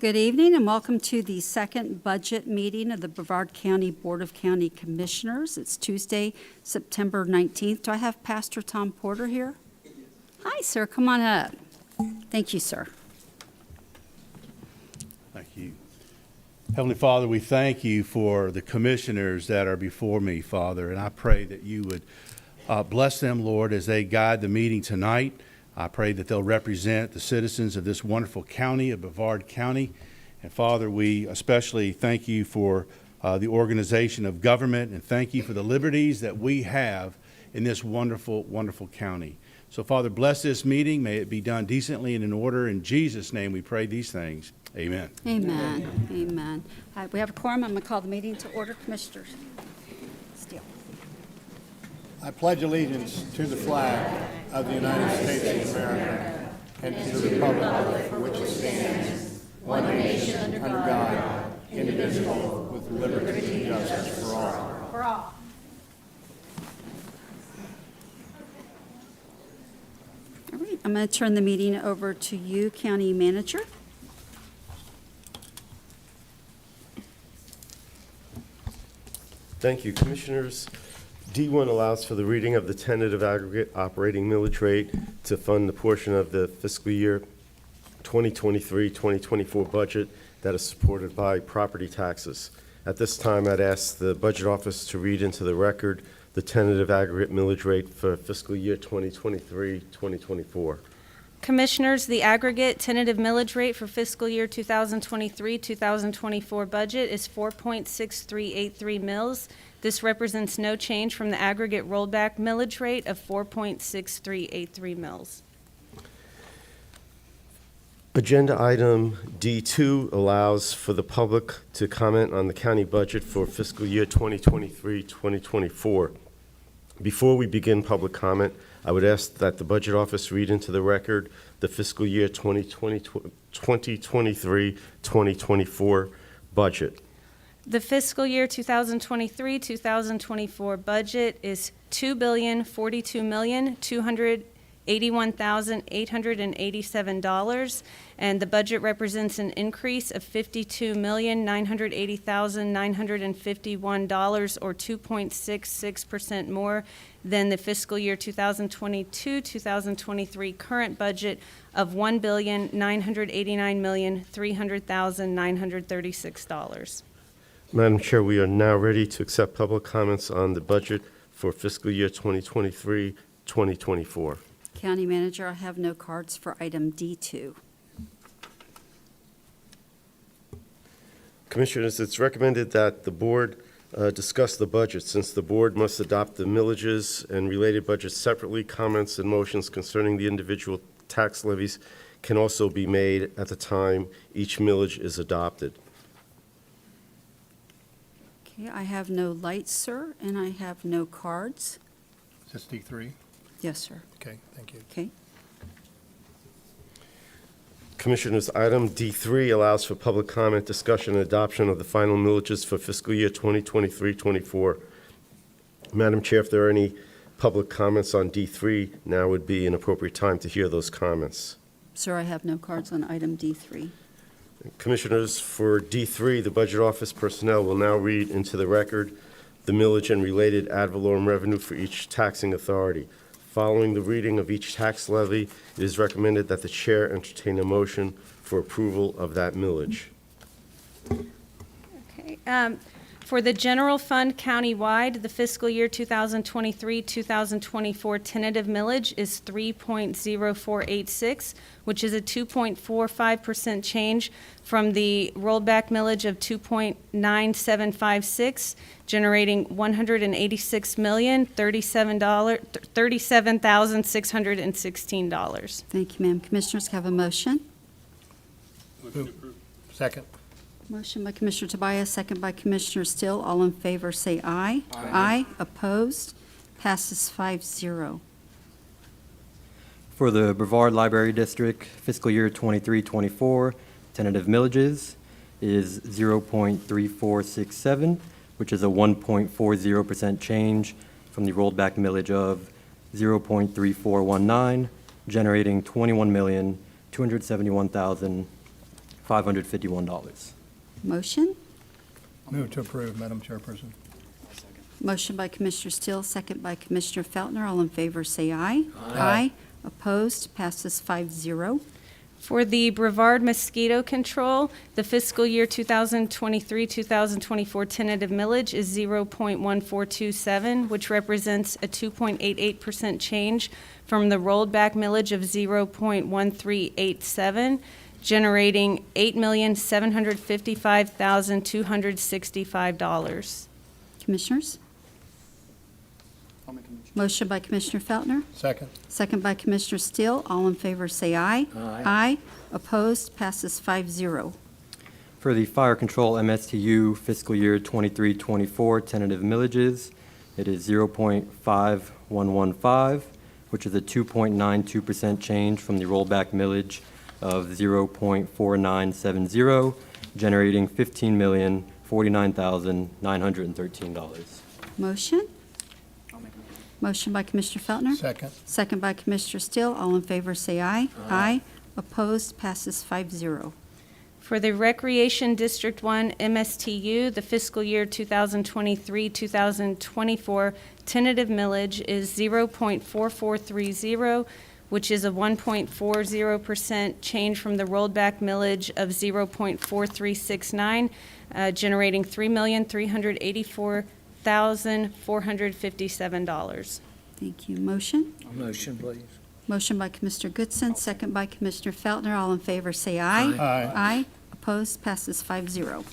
Good evening and welcome to the second budget meeting of the Brevard County Board of County Commissioners. It's Tuesday, September 19th. Do I have Pastor Tom Porter here? Hi, sir. Come on up. Thank you, sir. Thank you. Heavenly Father, we thank you for the commissioners that are before me, Father, and I pray that you would bless them, Lord, as they guide the meeting tonight. I pray that they'll represent the citizens of this wonderful county of Brevard County. And Father, we especially thank you for the organization of government, and thank you for the liberties that we have in this wonderful, wonderful county. So Father, bless this meeting. May it be done decently and in order. In Jesus' name we pray these things. Amen. Amen. Amen. We have a quorum. I'm going to call the meeting to order. Commissioners. Steele. I pledge allegiance to the flag of the United States of America and to the republic for which it stands, one nation, under God, indivisible, with liberty and justice for all. For all. All right. I'm going to turn the meeting over to you, County Manager. Thank you, Commissioners. D1 allows for the reading of the tentative aggregate operating millage rate to fund the portion of the fiscal year 2023-2024 budget that is supported by property taxes. At this time, I'd ask the Budget Office to read into the record the tentative aggregate millage rate for fiscal year 2023-2024. Commissioners, the aggregate tentative millage rate for fiscal year 2023-2024 budget is 4.6383 mills. This represents no change from the aggregate rollback millage rate of 4.6383 mills. Agenda item D2 allows for the public to comment on the county budget for fiscal year 2023-2024. Before we begin public comment, I would ask that the Budget Office read into the record the fiscal year 2023-2024 budget. The fiscal year 2023-2024 budget is $2,042,281,887, and the budget represents an increase of $52,980,951, or 2.66% more than the fiscal year 2022-2023 current budget of $1,989,300,936. Madam Chair, we are now ready to accept public comments on the budget for fiscal year 2023-2024. County Manager, I have no cards for item D2. Commissioners, it's recommended that the board discuss the budget. Since the board must adopt the millages and related budgets separately, comments and motions concerning the individual tax levies can also be made at the time each millage is adopted. Okay, I have no lights, sir, and I have no cards. Is this D3? Yes, sir. Okay, thank you. Okay. Commissioners, item D3 allows for public comment, discussion, and adoption of the final millages for fiscal year 2023-24. Madam Chair, if there are any public comments on D3, now would be an appropriate time to hear those comments. Sir, I have no cards on item D3. Commissioners, for D3, the Budget Office personnel will now read into the record the millage and related ad valorem revenue for each taxing authority. Following the reading of each tax levy, it is recommended that the chair entertain a motion for approval of that millage. Okay. For the general fund countywide, the fiscal year 2023-2024 tentative millage is 3.0486, which is a 2.45% change from the rollback millage of 2.9756, generating $186,037,616. Thank you, ma'am. Commissioners, have a motion. Second. Motion by Commissioner Tobias, second by Commissioner Steele. All in favor say aye. Aye. Opposed? Passes 5-0. For the Brevard Library District, fiscal year 23-24, tentative millages is 0.3467, which is a 1.40% change from the rolled back millage of 0.3419, generating $21,271,000 $551. Motion? Move to approve, Madam Chairperson. Motion by Commissioner Steele, second by Commissioner Feltner. All in favor, say aye. Aye. Opposed? Passes 5-0. For the Brevard mosquito control, the fiscal year 2023-2024 tentative millage is 0.1427, which represents a 2.88% change from the rolled back millage of 0.1387, generating $8,755,265. Commissioners? Motion by Commissioner Feltner, Second. second by Commissioner Steele. All in favor, say aye. Aye. Opposed? Passes 5-0. For the fire control MSTU fiscal year 23-24 tentative millages, it is 0.5115, which is a 2.92% change from the rollback millage of 0.4970, generating $15,049,913. Motion? Motion by Commissioner Feltner, Second. second by Commissioner Steele. All in favor, say aye. Aye. Opposed? Passes 5-0. For the Recreation District 1 MSTU, the fiscal year 2023-2024 tentative millage is 0.4430, which is a 1.40% change from the rolled back millage of 0.4369, generating $3,384,457. Thank you. Motion? Motion, please. Motion by Commissioner Goodson, second by Commissioner Feltner. All in favor, say aye. Aye. Aye. Opposed? Passes 5-0.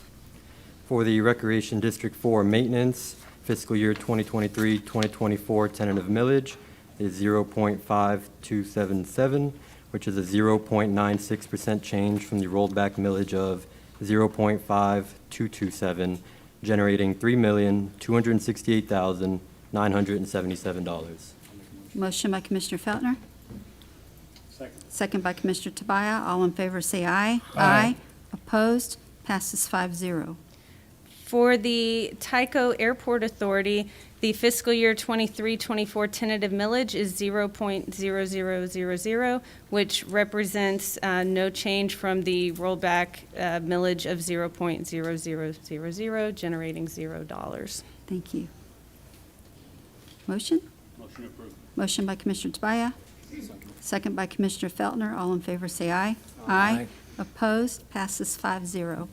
For the Recreation District 4 maintenance, fiscal year 2023-2024 tentative millage is 0.5277, which is a 0.96% change from the rolled back millage of 0.5227, generating $3,268,977. Motion by Commissioner Feltner. Second by Commissioner Tobias. All in favor, say aye. Aye. Opposed? Passes 5-0. For the Tyco Airport Authority, the fiscal year 23-24 tentative millage is 0.0000, which represents no change from the rollback millage of 0.0000, generating $0. Thank you. Motion? Motion approved. Motion by Commissioner Tobias. Second by Commissioner Feltner. All in favor, say aye. Aye. Opposed? Passes 5-0.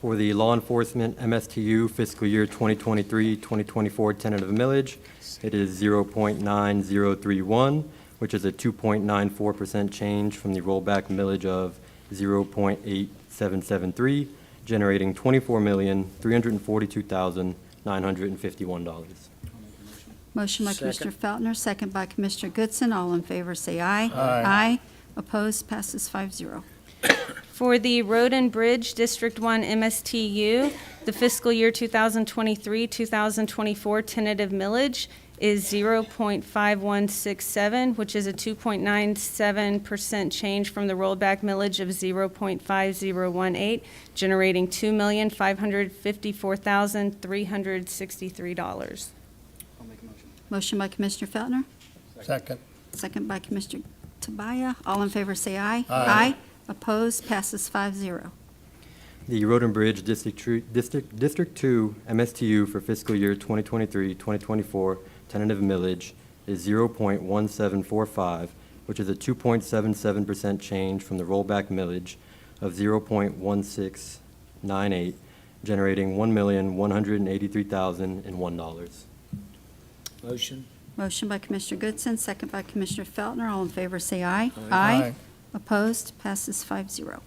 For the Law Enforcement MSTU fiscal year 2023-2024 tentative millage, it is 0.9031, which is a 2.94% change from the rollback millage of 0.8773, generating $24,342,951. Motion by Commissioner Feltner, second by Commissioner Goodson. All in favor, say aye. Aye. Opposed? Passes 5-0. For the Road and Bridge District 1 MSTU, the fiscal year 2023-2024 tentative millage is 0.5167, which is a 2.97% change from the rollback millage of 0.5018, generating $2,554,363. Motion by Commissioner Feltner, Second. second by Commissioner Tobias. All in favor, say aye. Aye. Opposed? Passes 5-0. The Road and Bridge District 2 MSTU for fiscal year 2023-2024 tentative millage is 0.1745, which is a 2.77% change from the rollback millage of 0.1698, generating $1,183,001. Motion. Motion by Commissioner Goodson, second by Commissioner Feltner. All in favor, say aye. Aye. Opposed? Passes 5-0.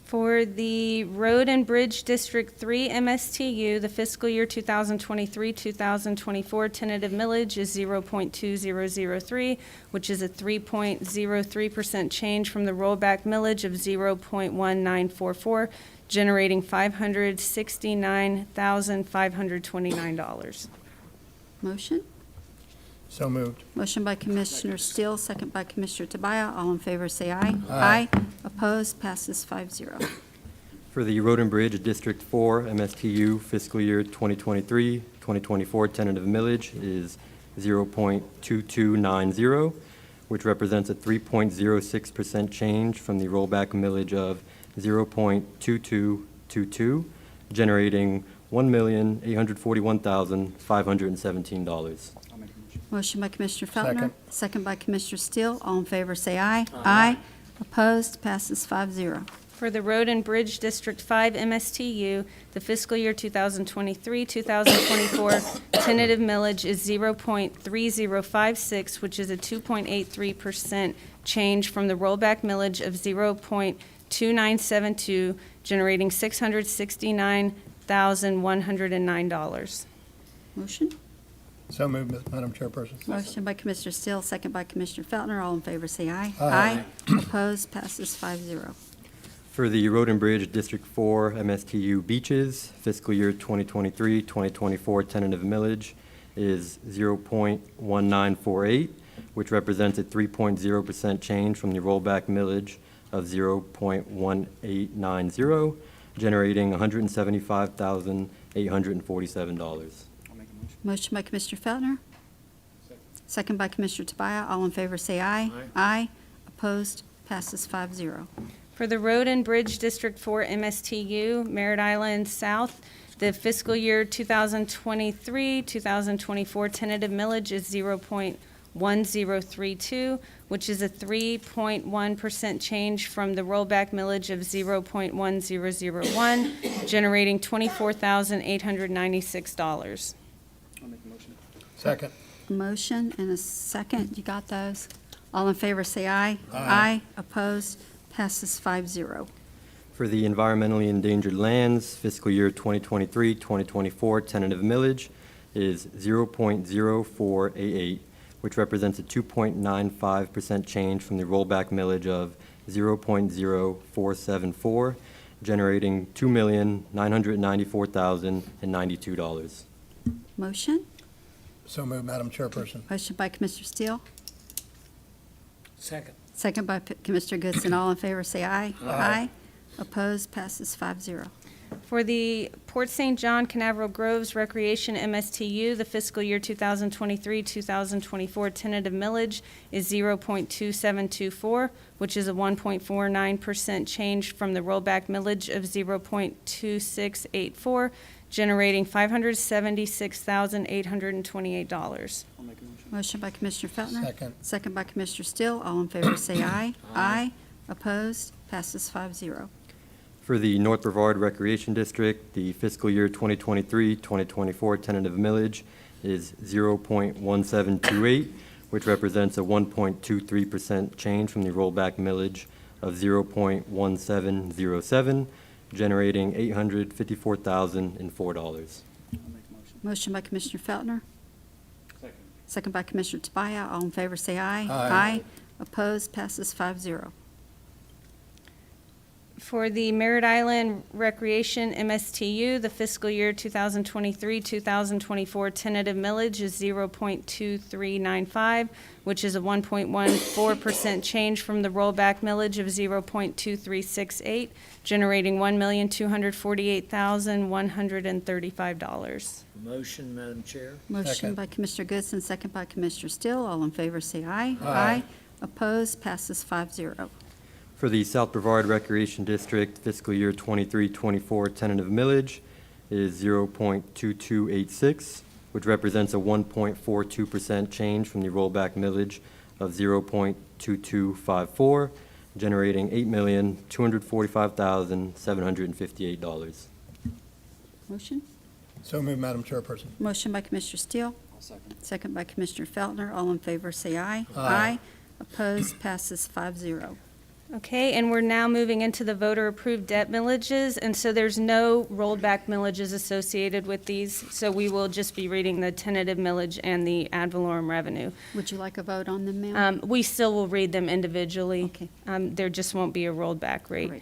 For the Road and Bridge District 3 MSTU, the fiscal year 2023-2024 tentative millage is 0.2003, which is a 3.03% change from the rollback millage of 0.1944, generating $569,529. Motion? So moved. Motion by Commissioner Steele, second by Commissioner Tobias. All in favor, say aye. Aye. Opposed? Passes 5-0. For the Road and Bridge District 4 MSTU fiscal year 2023-2024 tentative millage is 0.2290, which represents a 3.06% change from the rollback millage of 0.2222, generating $1,841,517. Motion by Commissioner Feltner. Second. Second by Commissioner Steele. All in favor, say aye. Aye. Opposed? Passes 5-0. For the Road and Bridge District 5 MSTU, the fiscal year 2023-2024 tentative millage is 0.3056, which is a 2.83% change from the rollback millage of 0.2972, generating $669,109. Motion? So moved, Madam Chairperson. Motion by Commissioner Steele, second by Commissioner Feltner. All in favor, say aye. Aye. Opposed? Passes 5-0. For the Road and Bridge District 4 MSTU Beaches, fiscal year 2023-2024 tentative millage is 0.1948, which represents a 3.0% change from the rollback millage of 0.1890, generating $175,847. Motion by Commissioner Feltner. Second by Commissioner Tobias. All in favor, say aye. Aye. Opposed? Passes 5-0. For the Road and Bridge District 4 MSTU, Merritt Island South, the fiscal year 2023-2024 tentative millage is 0.1032, which is a 3.1% change from the rollback millage of 0.1001, generating $24,896. Second. Motion and a second. You got those? All in favor, say aye. Aye. Opposed? Passes 5-0. For the environmentally endangered lands, fiscal year 2023-2024 tentative millage is 0.0488, which represents a 2.95% change from the rollback millage of 0.0474, generating $2,994,092. Motion? So moved, Madam Chairperson. Motion by Commissioner Steele. Second. Second by Commissioner Goodson. All in favor, say aye. Aye. Opposed? Passes 5-0. For the Port St. John Canaveral Groves Recreation MSTU, the fiscal year 2023-2024 tentative millage is 0.2724, which is a 1.49% change from the rollback millage of 0.2684, generating $576,828. Motion by Commissioner Feltner. Second. Second by Commissioner Steele. All in favor, say aye. Aye. Opposed? Passes 5-0. For the North Brevard Recreation District, the fiscal year 2023-2024 tentative millage is 0.1728, which represents a 1.23% change from the rollback millage of 0.1707, generating $854,004. Motion by Commissioner Feltner. Second by Commissioner Tobias. All in favor, say aye. Aye. Opposed? Passes 5-0. For the Merritt Island Recreation MSTU, the fiscal year 2023-2024 tentative millage is 0.2395, which is a 1.14% change from the rollback millage of 0.2368, generating $1,248,135. Motion, Madam Chair. Motion Second. by Commissioner Goodson, second by Commissioner Steele. All in favor, say aye. Aye. Opposed? Passes 5-0. For the South Brevard Recreation District, fiscal year 23-24 tentative millage is 0.2286, which represents a 1.42% change from the rollback millage of 0.2254, generating $8,245,758. Motion? So moved, Madam Chairperson. Motion by Commissioner Steele. Second by Commissioner Feltner. All in favor, say aye. Aye. Opposed? Passes 5-0. Okay, and we're now moving into the voter-approved debt millages, and so there's no rolled-back millages associated with these, so we will just be reading the tentative millage and the ad valorem revenue. Would you like a vote on them, ma'am? We still will read them individually. Okay. There just won't be a rolled-back rate. Great.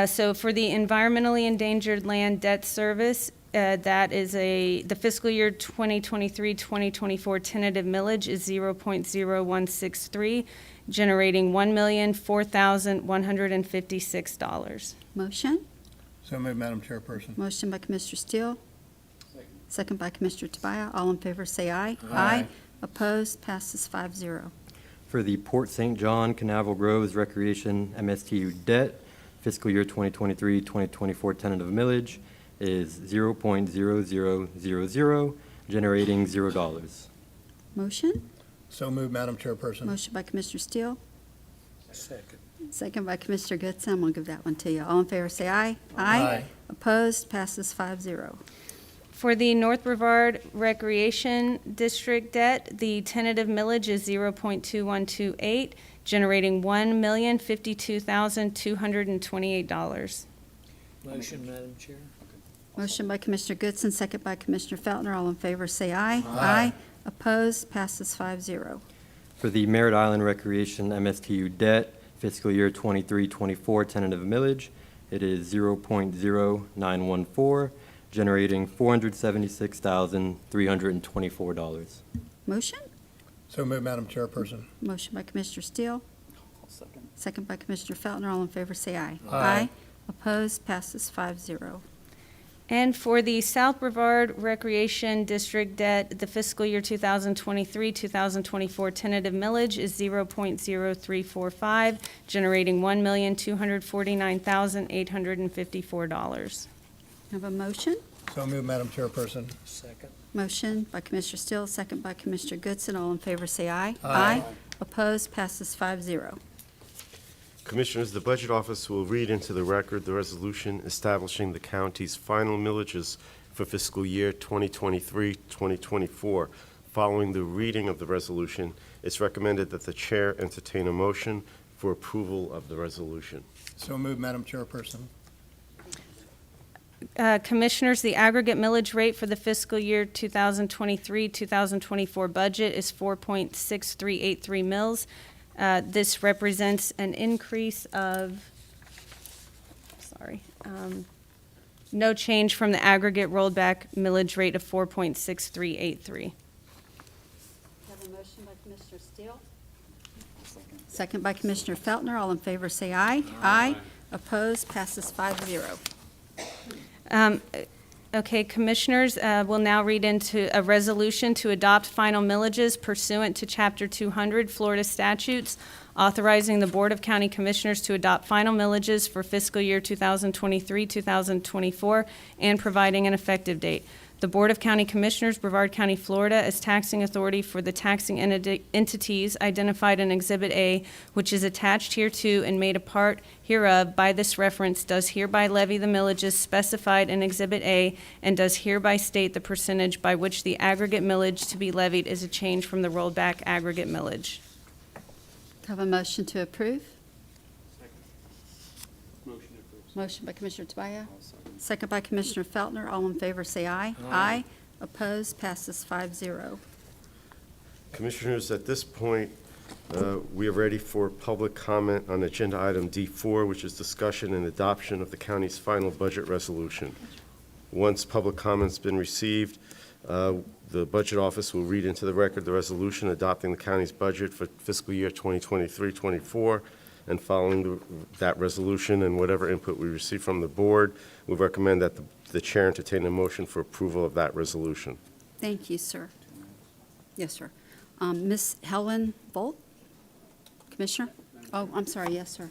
So for the environmentally endangered land debt service, that is the fiscal year 2023-2024 tentative millage is 0.0163, generating $1,004,156. Motion? So moved, Madam Chairperson. Motion by Commissioner Steele. Second by Commissioner Tobias. All in favor, say aye. Aye. Opposed? Passes 5-0. For the Port St. John Canaveral Groves Recreation MSTU debt, fiscal year 2023-2024 tentative millage is 0.0000, generating $0. Motion? So moved, Madam Chairperson. Motion by Commissioner Steele, Second. second by Commissioner Goodson. I'm going to give that one to you. All in favor, say aye. Aye. Opposed? Passes 5-0. For the North Brevard Recreation District debt, the tentative millage is 0.2128, generating $1,052,228. Motion, Madam Chair. Motion by Commissioner Goodson, second by Commissioner Feltner. All in favor, say aye. Aye. Opposed? Passes 5-0. For the Merritt Island Recreation MSTU debt, fiscal year 23-24 tentative millage, it is 0.0914, generating $476,324. Motion? So moved, Madam Chairperson. Motion by Commissioner Steele, second by Commissioner Feltner. All in favor, say aye. Aye. Opposed? Passes 5-0. And for the South Brevard Recreation District debt, the fiscal year 2023-2024 tentative millage is 0.0345, generating $1,249,854. Have a motion? So moved, Madam Chairperson. Second. Motion by Commissioner Steele, second by Commissioner Goodson. All in favor, say aye. Aye. Opposed? Passes 5-0. Commissioners, the Budget Office will read into the record the resolution establishing the county's final millages for fiscal year 2023-2024. Following the reading of the resolution, it's recommended that the Chair entertain a motion for approval of the resolution. So moved, Madam Chairperson. Commissioners, the aggregate millage rate for the fiscal year 2023-2024 budget is 4.6383 mills. This represents an increase of, no change from the aggregate rolled back millage rate of 4.6383. Have a motion by Commissioner Steele. Second by Commissioner Feltner. All in favor, say aye. Aye. Opposed? Passes 5-0. Okay, Commissioners, we'll now read into a resolution to adopt final millages pursuant to Chapter 200 Florida statutes, authorizing the Board of County Commissioners to adopt final millages for fiscal year 2023-2024 and providing an effective date. The Board of County Commissioners, Brevard County, Florida, as taxing authority for the taxing entities identified in Exhibit A, which is attached hereto and made a part hereof by this reference, does hereby levy the millages specified in Exhibit A and does hereby state the percentage by which the aggregate millage to be levied is a change from the rolled back aggregate millage. Have a motion to approve? Motion by Commissioner Tobias. Second by Commissioner Feltner. All in favor, say aye. Aye. Opposed? Passes 5-0. Commissioners, at this point, we are ready for public comment on agenda item D4, which is discussion and adoption of the county's final budget resolution. Once public comment's been received, the Budget Office will read into the record the resolution adopting the county's budget for fiscal year 2023-24, and following that resolution and whatever input we receive from the board, we recommend that the chair entertain a motion for approval of that resolution. Thank you, sir. Yes, sir. Ms. Helen Volt, Commissioner? Oh, I'm sorry. Yes, sir.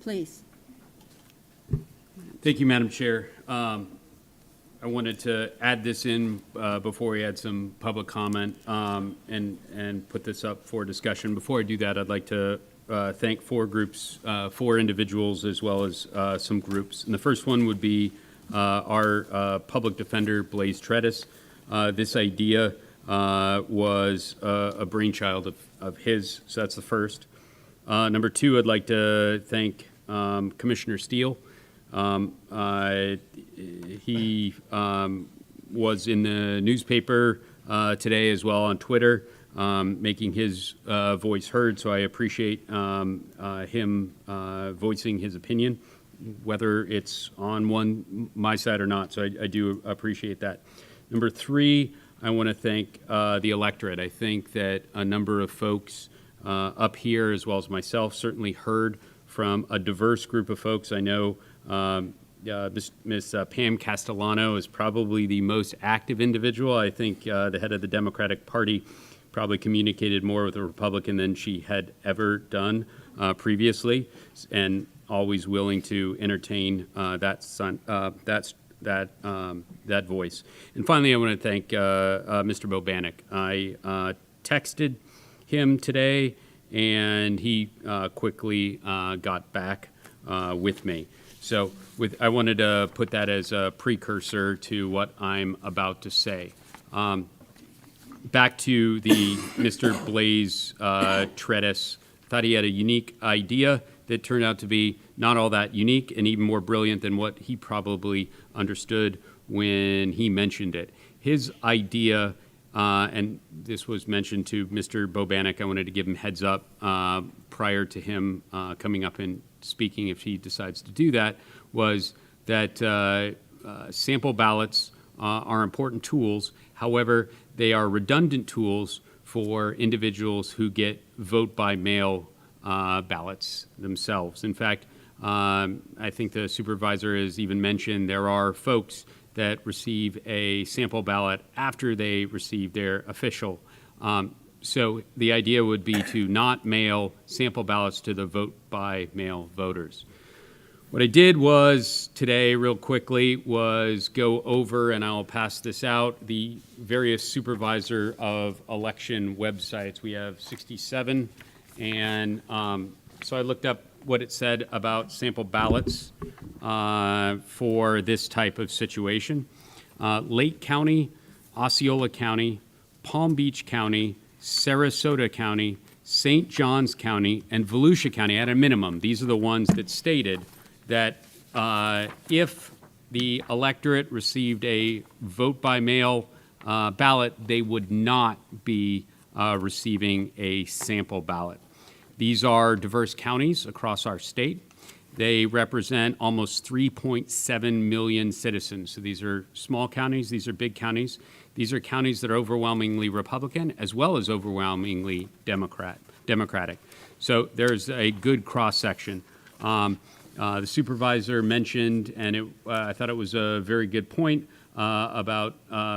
Please. Thank you, Madam Chair. I wanted to add this in before we had some public comment and put this up for discussion. Before I do that, I'd like to thank four individuals as well as some groups. And the first one would be our public defender, Blaze Tredis. This idea was a brainchild of his, so that's the first. Number two, I'd like to thank Commissioner Steele. He was in the newspaper today as well on Twitter, making his voice heard, so I appreciate him voicing his opinion, whether it's on my side or not, so I do appreciate that. Number three, I want to thank the electorate. I think that a number of folks up here, as well as myself, certainly heard from a diverse group of folks. I know Ms. Pam Castellano is probably the most active individual. I think the head of the Democratic Party probably communicated more with a Republican than she had ever done previously, and always willing to entertain that voice. And finally, I want to thank Mr. Bobanek. I texted him today, and he quickly got back with me. So I wanted to put that as a precursor to what I'm about to say. Back to the Mr. Blaze treatise. Thought he had a unique idea that turned out to be not all that unique and even more brilliant than what he probably understood when he mentioned it. His idea, and this was mentioned to Mr. Bobanek, I wanted to give him heads up prior to him coming up and speaking if he decides to do that, was that sample ballots are important tools. However, they are redundant tools for individuals who get vote by mail ballots themselves. In fact, I think the supervisor has even mentioned there are folks that receive a sample ballot after they receive their official. So the idea would be to not mail sample ballots to the vote by mail voters. What I did was today, real quickly, was go over, and I'll pass this out, the various supervisor of election websites. We have 67, and so I looked up what it said about sample ballots for this type of situation. Lake County, Osceola County, Palm Beach County, Sarasota County, St. Johns County, and Volusia County at a minimum. These are the ones that stated that if the electorate received a vote by mail ballot, they would not be receiving a sample ballot. These are diverse counties across our state. They represent almost 3.7 million citizens. So these are small counties, these are big counties. These are counties that are overwhelmingly Republican as well as overwhelmingly Democratic. So there's a good cross-section. The supervisor mentioned, and I thought it was a very good point about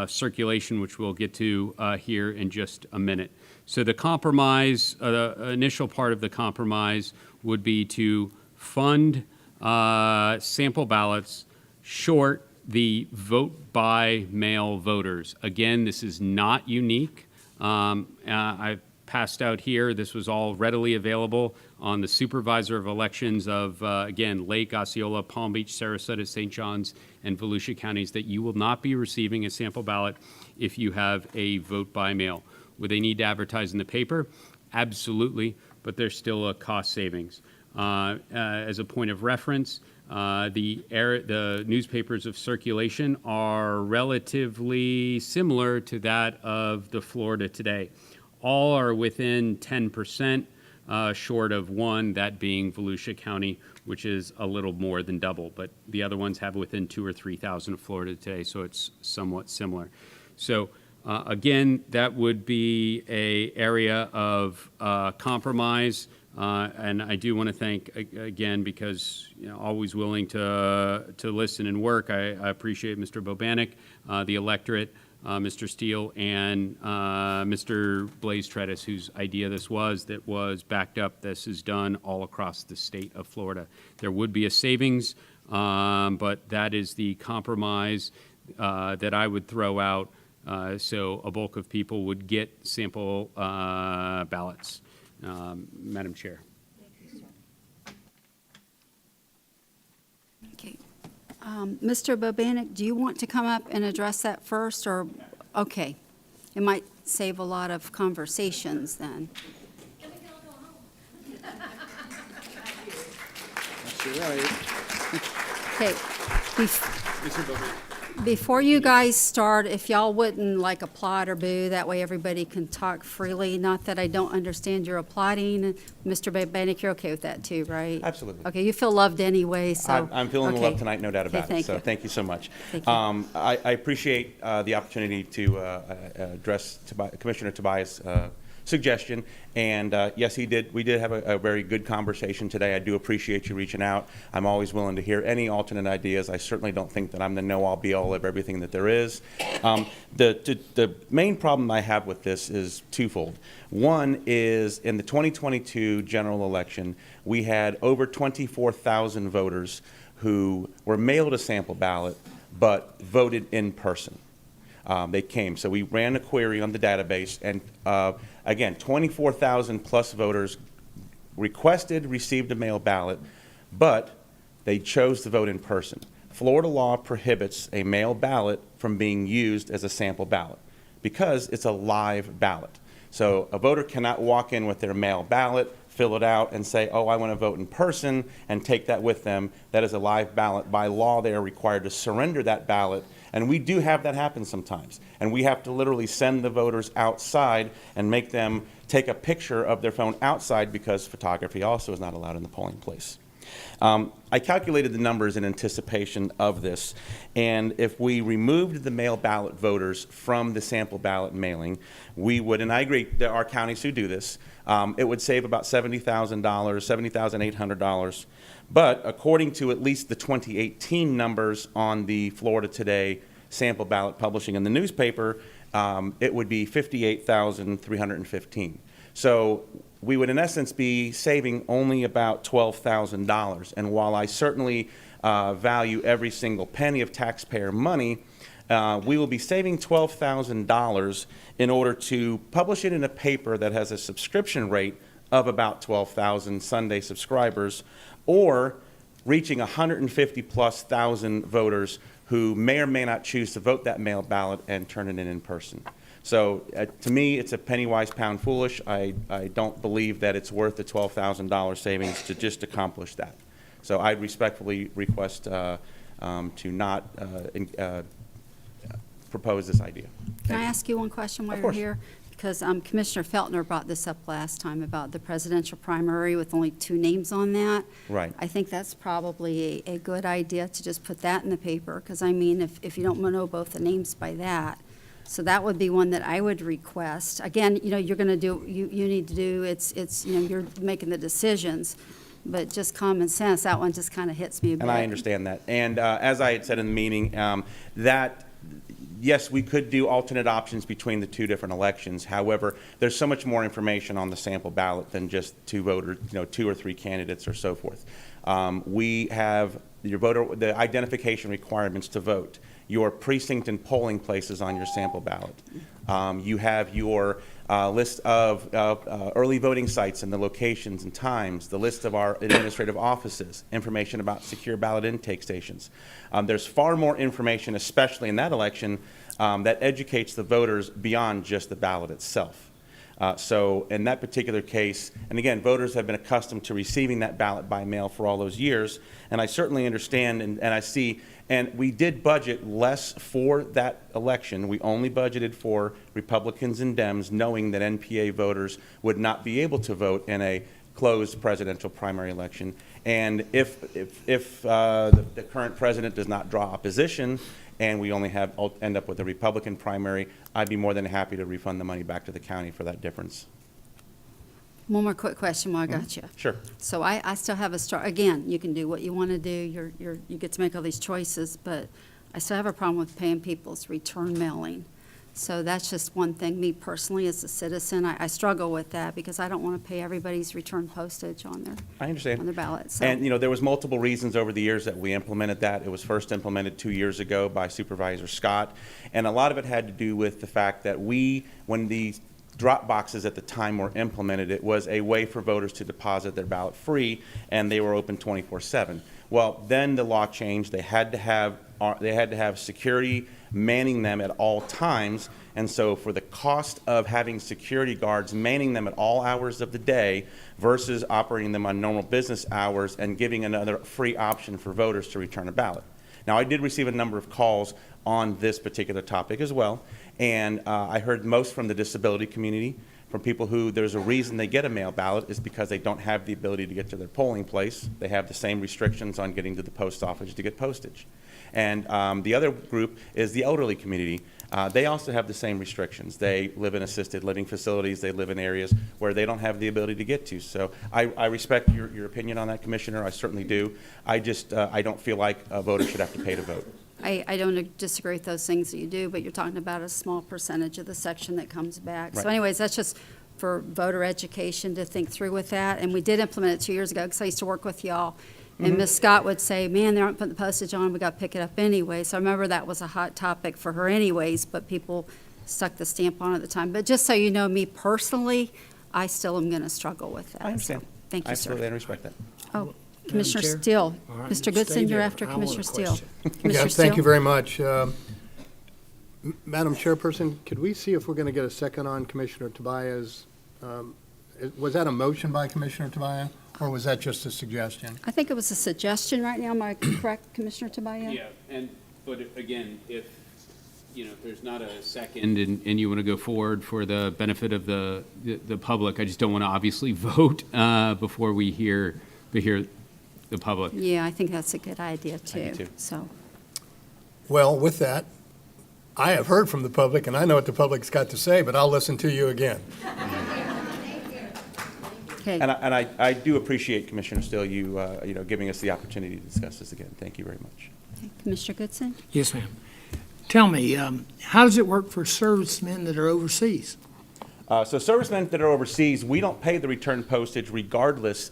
circulation, which we'll get to here in just a minute. So the compromise, the initial part of the compromise would be to fund sample ballots short the vote by mail voters. Again, this is not unique. I passed out here, this was all readily available on the supervisor of elections of, again, Lake, Osceola, Palm Beach, Sarasota, St. Johns, and Volusia counties, that you will not be receiving a sample ballot if you have a vote by mail. Would they need to advertise in the paper? Absolutely, but there's still a cost savings. As a point of reference, the newspapers of circulation are relatively similar to that of the Florida Today. All are within 10%, short of one, that being Volusia County, which is a little more than double. But the other ones have within 2,000 or 3,000 of Florida Today, so it's somewhat similar. So again, that would be an area of compromise. And I do want to thank, again, because always willing to listen and work, I appreciate Mr. Bobanek, the electorate, Mr. Steele, and Mr. Blaze Treatise, whose idea this was, that was backed up. This is done all across the state of Florida. There would be a savings, but that is the compromise that I would throw out, so a bulk of people would get sample ballots. Madam Chair. Okay. Mr. Bobanek, do you want to come up and address that first, or, okay. It might save a lot of conversations then. Okay. Before you guys start, if y'all wouldn't like applaud or boo, that way everybody can talk freely. Not that I don't understand your applauding. Mr. Bobanek, you're okay with that too, right? Absolutely. Okay, you feel loved anyway, so. I'm feeling the okay. love tonight, no doubt about Okay, it. So thank you so much. Thank you. I appreciate the opportunity to address Commissioner Tobias' suggestion. And yes, we did have a very good conversation today. I do appreciate you reaching out. I'm always willing to hear any alternate ideas. I certainly don't think that I'm the know-all, be-all of everything that there is. The main problem I have with this is twofold. One is in the 2022 general election, we had over 24,000 voters who were mailed a sample ballot but voted in person. They came. So we ran a query on the database, and again, 24,000 plus voters received a mail ballot, but they chose to vote in person. Florida law prohibits a mail ballot from being used as a sample ballot because it's a live ballot. So a voter cannot walk in with their mail ballot, fill it out, and say, oh, I want to vote in person, and take that with them. That is a live ballot. By law, they are required to surrender that ballot. And we do have that happen sometimes. And we have to literally send the voters outside and make them take a picture of their phone outside because photography also is not allowed in the polling place. I calculated the numbers in anticipation of this, and if we removed the mail ballot voters from the sample ballot mailing, we would, and I agree, there are counties who do this, it would save about $70,000, $70,800. But according to at least the 2018 numbers on the Florida Today sample ballot publishing in the newspaper, it would be $58,315. So we would in essence be saving only about $12,000. And while I certainly value every single penny of taxpayer money, we will be saving $12,000 in order to publish it in a paper that has a subscription rate of about 12,000 Sunday subscribers, or reaching 150+ thousand voters who may or may not choose to vote that mail ballot and turn it in person. So to me, it's a penny wise, pound foolish. I don't believe that it's worth the $12,000 savings to just accomplish that. So I respectfully request to not propose this idea. Can I ask you one question while Of you're course. here? Because Commissioner Feltner brought this up last time about the presidential primary with only 2 names on that. Right. I think that's probably a good idea to just put that in the paper, because I mean, if you don't know both the names by that, so that would be one that I would request. Again, you know, you're going to do, you need to do, it's you know, you're making the decisions, but just common sense, that one just kind of hits me a bit. And I understand that. And as I had said in the meeting, that yes, we could do alternate options between the 2 different elections. However, there's so much more information on the sample ballot than just 2 voters, you know, 2 or 3 candidates or so forth. We have your voter, the identification requirements to vote, your precinct and polling places on your sample ballot. You have your list of early voting sites and the locations and times, the list of our administrative offices, information about secure ballot intake stations. There's far more information, especially in that election, that educates the voters beyond just the ballot itself. So in that particular case, and again, voters have been accustomed to receiving that ballot by mail for all those years, and I certainly understand and I see, and we did budget less for that election. We only budgeted for Republicans and Dems, knowing that NPA voters would not be able to vote in a closed presidential primary election. And if the current president does not draw opposition, and we only end up with a Republican primary, I'd be more than happy to refund the money back to the county for that difference. One more quick question while I got you. Sure. So I still have again, you can do what you want to do, you get to make all these choices, but I still have a problem with paying people's return mailing. So that's just one thing, me personally as a citizen, I struggle with that because I don't want to pay everybody's return postage on their, I understand. on their ballot. So. And, you know, there was multiple reasons over the years that we implemented that. It was first implemented 2 years ago by Supervisor Scott. And a lot of it had to do with the fact that when the drop boxes at the time were implemented, it was a way for voters to deposit their ballot free, and they were open 24/7. Well, then the law changed. They had to have security manning them at all times, and so for the cost of having security guards manning them at all hours of the day versus operating them on normal business hours and giving another free option for voters to return a ballot. Now, I did receive a number of calls on this particular topic as well, and I heard most from the disability community, from people who there's a reason they get a mail ballot is because they don't have the ability to get to their polling place. They have the same restrictions on getting to the post office to get postage. And the other group is the elderly community. They also have the same restrictions. They live in assisted living facilities. They live in areas where they don't have the ability to get to. So I respect your opinion on that, Commissioner. I certainly do. I just, I don't feel like a voter should have to pay to vote. I don't disagree with those things that you do, but you're talking about a small percentage of the section that comes back. So Right. anyways, that's just for voter education to think through with that. And we did implement it 2 years ago, because I used to work with y'all. And Ms. Scott would say, man, they aren't putting the postage on, we got to pick it up anyway. So I remember that was a hot topic for her anyways, but people stuck the stamp on at the time. But just so you know, me personally, I still am going to struggle with that. I understand. So, thank you, Absolutely, sir. I respect that. Oh, Commissioner Chair? Steele. All right, Mr. stay Goodson, you're there. after I want a Commissioner Steele. question. Yeah, Commissioner thank you Steele? very much. Madam Chairperson, could we see if we're going to get a second on Commissioner Tobias? Was that a motion by Commissioner Tobias, or was that just a suggestion? I think it was a suggestion right now. Am I correct, Commissioner Tobias? Yeah, but again, if there's not a second and you want to go forward for the benefit of the public, I just don't want to obviously vote before we hear the public. Yeah, I think that's a good idea, do too. too. So, Well, with that, I have heard from the public, and I know what the public's got to say, but I'll listen to you again. okay. And I do appreciate, Commissioner Steele, you giving us the opportunity to discuss this again. Thank you very much. Commissioner Goodson? Yes, ma'am. Tell me, how does it work for servicemen that are overseas? So servicemen that are overseas, we don't pay the return postage regardless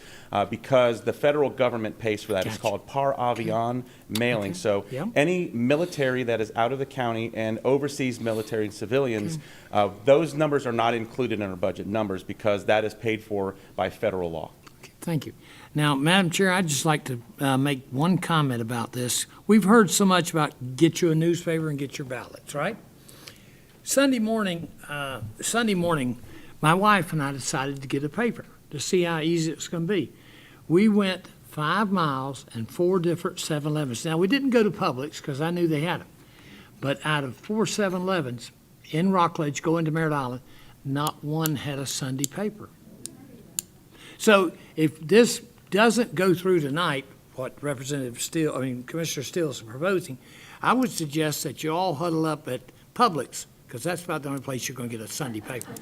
because the federal government pays for that. It's Gotcha. called par avion mailing. Okay. So Yep. any military that is out of the county and overseas military and civilians, those numbers are not included in our budget numbers because that is paid for by federal law. Okay, thank you. Now, Madam Chair, I'd just like to make one comment about this. We've heard so much about get you a newspaper and get your ballots, right? Sunday morning, my wife and I decided to get a paper to see how easy it's going to be. We went 5 miles and 4 different 7-Elevens. Now, we didn't go to Publix because I knew they had them. But out of 4 7-Elevens in Rockledge going to Merritt Island, not one had a Sunday paper. So if this doesn't go through tonight, what Commissioner Steele is proposing, I would suggest that you all huddle up at Publix, because that's about the only place you're going to get a Sunday paper.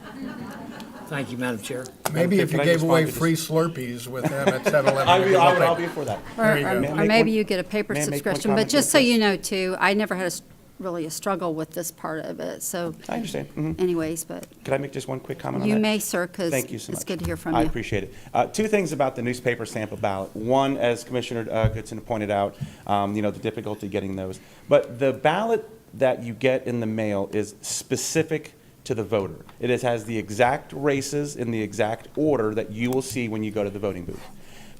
Thank you, Madam Chair. Maybe if Can you I gave respond away to this? free Slurpees with them at 7-Eleven. I'll be for that. There you go. May I Or make maybe one- you get a paper may I make one subscription. comment But just so real quick? you know, too, I never had really a struggle with this part of it. So I understand. Mhm. anyways, but Could I make just one quick comment on that? you may, sir, because Thank you so much. it's good to hear from I you. appreciate it. 2 things about the newspaper sample ballot. One, as Commissioner Goodson pointed out, the difficulty getting those. But the ballot that you get in the mail is specific to the voter. It has the exact races in the exact order that you will see when you go to the voting booth.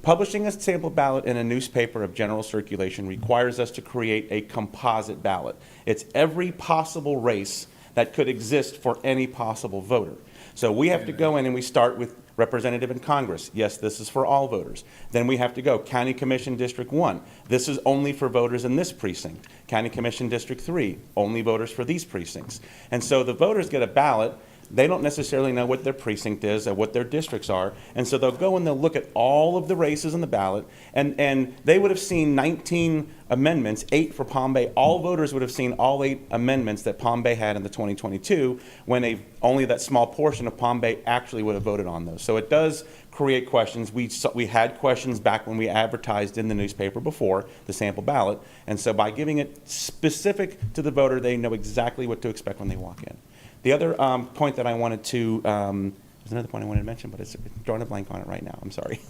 Publishing a sample ballot in a newspaper of general circulation requires us to create a composite ballot. It's every possible race that could exist for any possible voter. So we have to go in and we start with representative in Congress. Yes, this is for all voters. Then we have to go County Commission District 1. This is only for voters in this precinct. County Commission District 3, only voters for these precincts. And so the voters get a ballot. They don't necessarily know what their precinct is or what their districts are. And so they'll go and they'll look at all of the races on the ballot, and they would have seen 19 amendments, 8 for Palm Bay. All voters would have seen all 8 amendments that Palm Bay had in the 2022 when only that small portion of Palm Bay actually would have voted on those. So it does create questions. We had questions back when we advertised in the newspaper before the sample ballot. And so by giving it specific to the voter, they know exactly what to expect when they walk in. The other point that I wanted to, there's another point I wanted to mention, but it's drawing a blank on it right now. I'm sorry.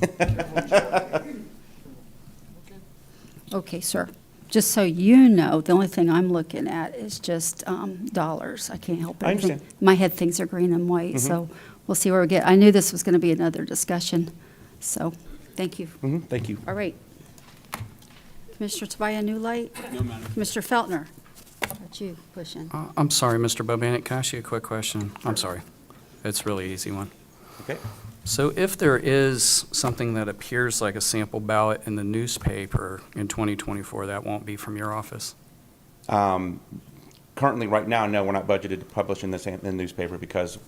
Okay, sir. Just so you know, the only thing I'm looking at is just dollars. I can't help it. I understand. In my head, things are green and white, so we'll see where we get. I knew this was going to be another discussion, so thank you. Thank you. All right. Commissioner Tobias, new light? No, Madam. Commissioner Feltner? What you pushing? I'm sorry, Mr. Bobanek, can I ask you a quick question? I'm sorry. It's a really easy one. Okay. So if there is something that appears like a sample ballot in the newspaper in 2024, that won't be from your office? Currently, right now, no, we're not budgeted to publish in the newspaper because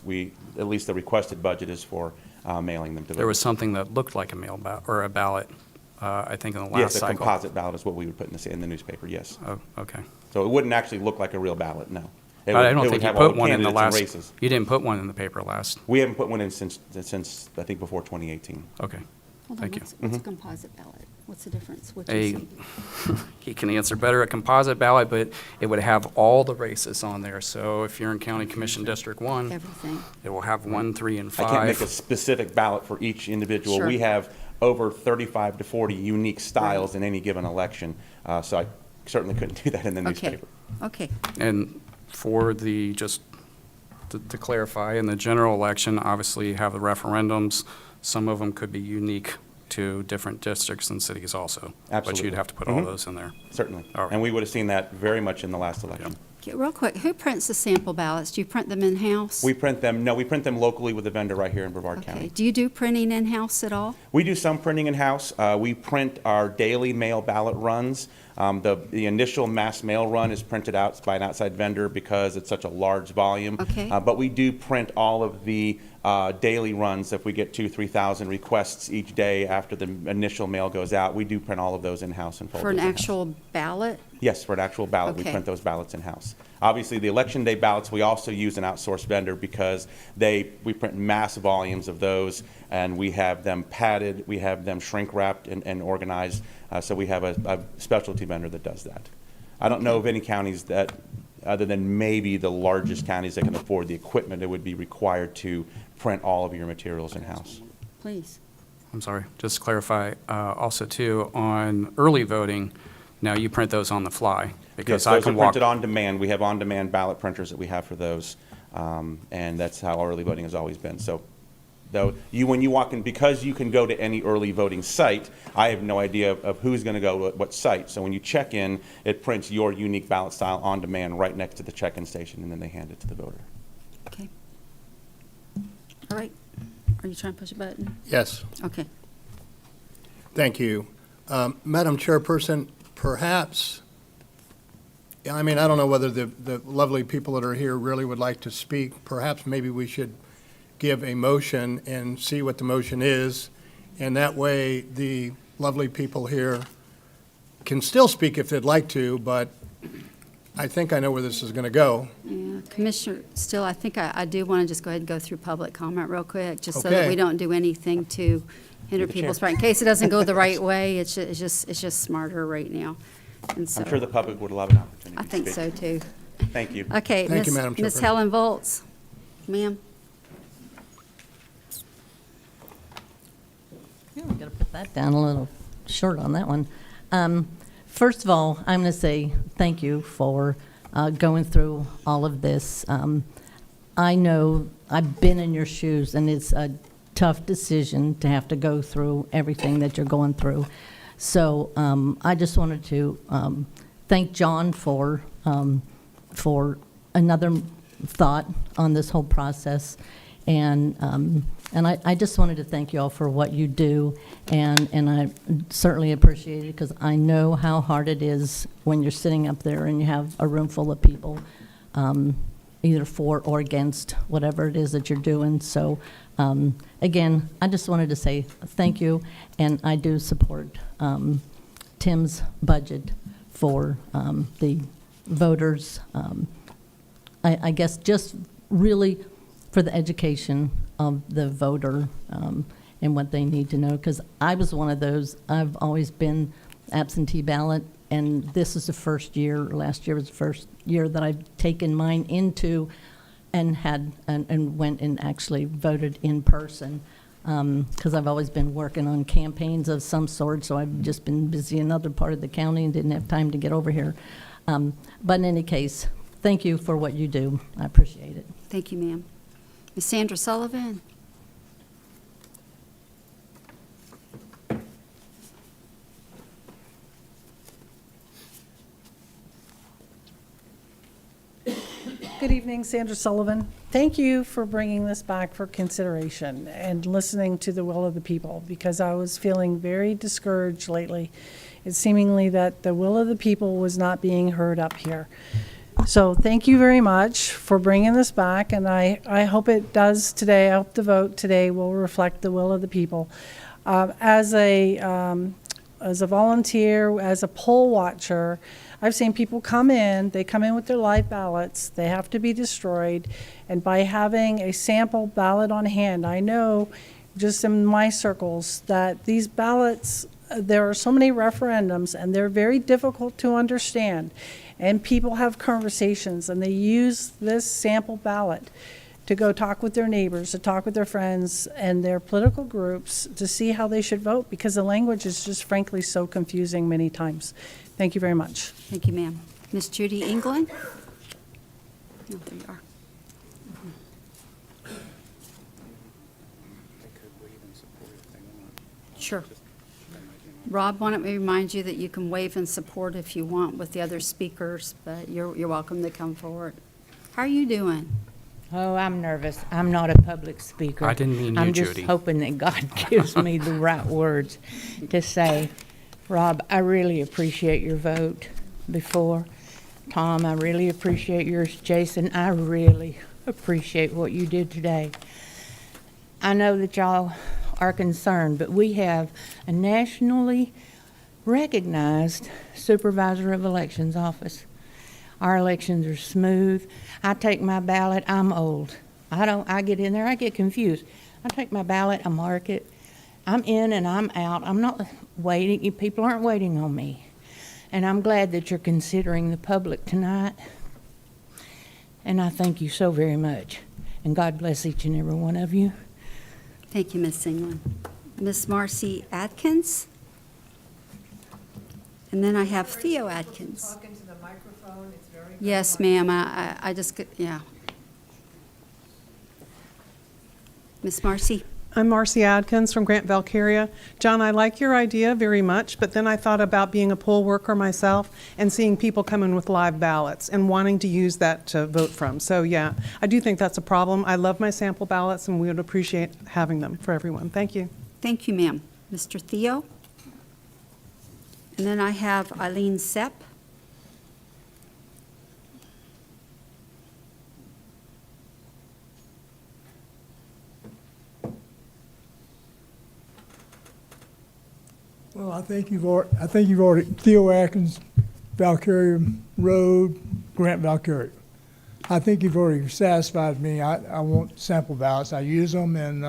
at least the requested budget is for mailing them to voters. There was something that looked like a mail ballot, or a ballot, I think in the last Yes, a cycle. composite ballot is what we would put in the newspaper, yes. Oh, okay. So it wouldn't actually look like a real ballot, no. It But I would- don't it think would you have all put one in the candidates and last, races. you didn't put one in the paper last. We haven't put one in since, I think, before 2018. Okay. Hold on, Thank you. what's a composite ballot? What's the difference? What'd A, you say? he can answer better a composite ballot, but it would have all the races on there. So if you're in County Commission District 1, Everything. it will have 1, 3, and I can't make a 5. specific ballot for each individual. Sure. We have over 35 to 40 unique styles in any given election, so I certainly couldn't do that in the Okay, newspaper. okay. And for the, just to clarify, in the general election, obviously you have the referendums. Some of them could be unique to different districts and cities also. But Absolutely. you'd have to put all those in there. Certainly. All right. And we would have seen that very much in the last election. Okay, real quick, who prints the sample ballots? Do you print them in-house? We print them locally with a vendor right here in Brevard Okay, County. do you do printing in-house at all? We do some printing in-house. We print our daily mail ballot runs. The initial mass mail run is printed out by an outside vendor because it's such a large volume. Okay. But we do print all of the daily runs. If we get 2,000, 3,000 requests each day after the initial mail goes out, we do print all of those in-house and fold For an those in-house. actual ballot? Yes, for an actual ballot, we Okay. print those ballots in-house. Obviously, the election day ballots, we also use an outsourced vendor because we print mass volumes of those, and we have them padded, we have them shrink wrapped and organized, so we have a specialty vendor that does that. I don't know of any counties that, other than maybe the largest counties that can afford the equipment, that would be required to print all of your materials in-house. Please. I'm sorry, just to clarify, also too, on early voting, now you print those on the fly? Yes, Because I those are can walk. printed on demand. We have on-demand ballot printers that we have for those, and that's how early voting has always been. So, when you walk in, because you can go to any early voting site, I have no idea of who's going to go at what site. So when you check in, it prints your unique ballot style on demand right next to the check-in station, and then they hand it to the voter. Okay. All right. Are you trying to push a button? Yes, Okay. thank you. Madam Chairperson, perhaps, I mean, I don't know whether the lovely people that are here really would like to speak. Perhaps maybe we should give a motion and see what the motion is, and that way the lovely people here can still speak if they'd like to, but I think I know where this is going to go. Yeah, Commissioner Steele, I think I do want to just go ahead and go through public comment real quick, just so that Okay. we don't do anything to hinder the chair. people's right. In case it doesn't go the right way, it's just smarter right now. And so I'm sure the public would love an opportunity I to think speak. so too. Thank you. Okay, Thank you, Miss Madam Miss Chairperson. Helen Volz, ma'am. I'm going to put that down a little short on that one. First of all, I'm going to say thank you for going through all of this. I know I've been in your shoes, and it's a tough decision to have to go through everything that you're going through. So I just wanted to thank John for another thought on this whole process. And I just wanted to thank you all for what you do, and I certainly appreciate it, because I know how hard it is when you're sitting up there and you have a room full of people, either for or against whatever it is that you're doing. So, again, I just wanted to say thank you, and I do support Tim's budget for the voters. I guess just really for the education of the voter and what they need to know, because I was one of those. I've always been absentee ballot, and this is the first year, last year was the first year that I've taken mine into and went and actually voted in person, because I've always been working on campaigns of some sort, so I've just been busy in another part of the county and didn't have time to get over here. But in any case, thank you for what you do. I appreciate it. Thank you, ma'am. Ms. Sandra Sullivan. Good evening, Sandra Sullivan. Thank you for bringing this back for consideration and listening to the will of the people, because I was feeling very discouraged lately. It's seemingly that the will of the people was not being heard up here. So thank you very much for bringing this back, and I hope it does today. I hope the vote today will reflect the will of the people. As a volunteer, as a poll watcher, I've seen people they come in with their live ballots, they have to be destroyed, and by having a sample ballot on hand, I know just in my circles that these ballots, there are so many referendums and they're very difficult to understand. And people have conversations and they use this sample ballot to go talk with their neighbors, to talk with their friends and their political groups to see how they should vote, because the language is just frankly so confusing many times. Thank you very much. Thank you, ma'am. Ms. Judy England? No, there you are. Sure. Rob, why don't we remind you that you can waive and support if you want with the other speakers, but you're welcome to come forward. How are you doing? Oh, I'm nervous. I'm not a public speaker. I didn't mean you, I'm just Judy. hoping that God gives me the right words to say. Rob, I really appreciate your vote before. Tom, I really appreciate yours. Jason, I really appreciate what you did today. I know that y'all are concerned, but we have a nationally recognized supervisor of elections office. Our elections are smooth. I take my ballot, I'm old. I get in there, I get confused. I take my ballot, I mark it. I'm in and I'm out. I'm not waiting, people aren't waiting on me. And I'm glad that you're considering the public tonight. And I thank you so very much. And God bless each and every one of you. Thank you, Ms. England. Ms. Marcy Atkins? And then I have Theo Atkins. Talk into the microphone, it's very. Yes, ma'am, I just, yeah. Ms. Marcy? I'm Marcy Adkins from Grant Valkyria. John, I like your idea very much, but then I thought about being a poll worker myself and seeing people come in with live ballots and wanting to use that to vote from. So yeah, I do think that's a problem. I love my sample ballots and we would appreciate having them for everyone. Thank you. Thank you, ma'am. Mr. Theo? And then I have Eileen Sepp. Well, I think you've already, Theo Atkins, Valkyria Road, Grant Valkyria. I think you've already satisfied me. I want sample ballots. I use them, and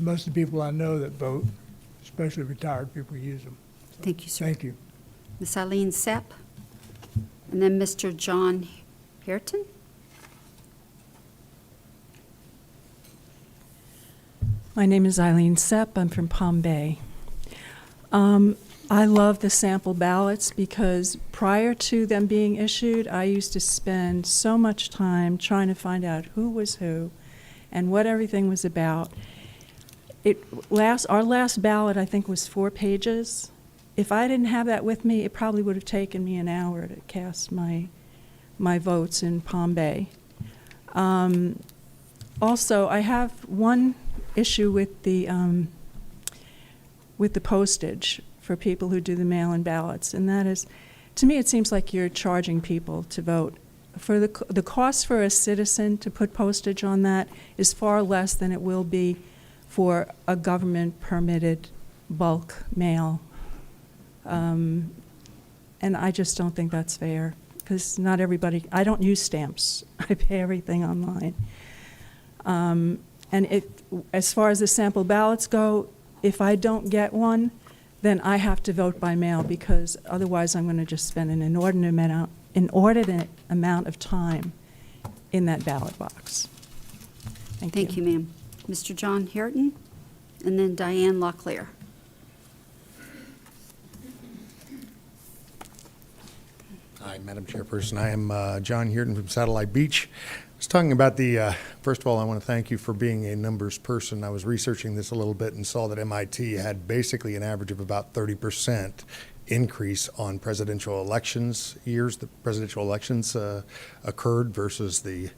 most of the people I know that vote, especially retired people, use them. So, Thank you, sir. thank you. Ms. Eileen Sepp. And then Mr. John Hareton. My name is Eileen Sepp. I'm from Palm Bay. I love the sample ballots because prior to them being issued, I used to spend so much time trying to find out who was who and what everything was about. Our last ballot, I think, was 4 pages. If I didn't have that with me, it probably would have taken me an hour to cast my votes in Palm Bay. Also, I have one issue with the postage for people who do the mail-in ballots, and that is, to me, it seems like you're charging people to vote. For the cost for a citizen to put postage on that is far less than it will be for a government-permitted bulk mail. And I just don't think that's fair, because not everybody, I don't use stamps. I pay everything online. And as far as the sample ballots go, if I don't get one, then I have to vote by mail, because otherwise I'm going to just spend an inordinate amount of time in that ballot box. Thank you, ma'am. Mr. John Hareton, and then Diane Locklear. Hi, Madam Chairperson. I am John Hearden from Satellite Beach. I was talking about first of all, I want to thank you for being a numbers person. I was researching this a little bit and saw that MIT had basically an average of about 30% increase on presidential elections years. The presidential elections occurred versus the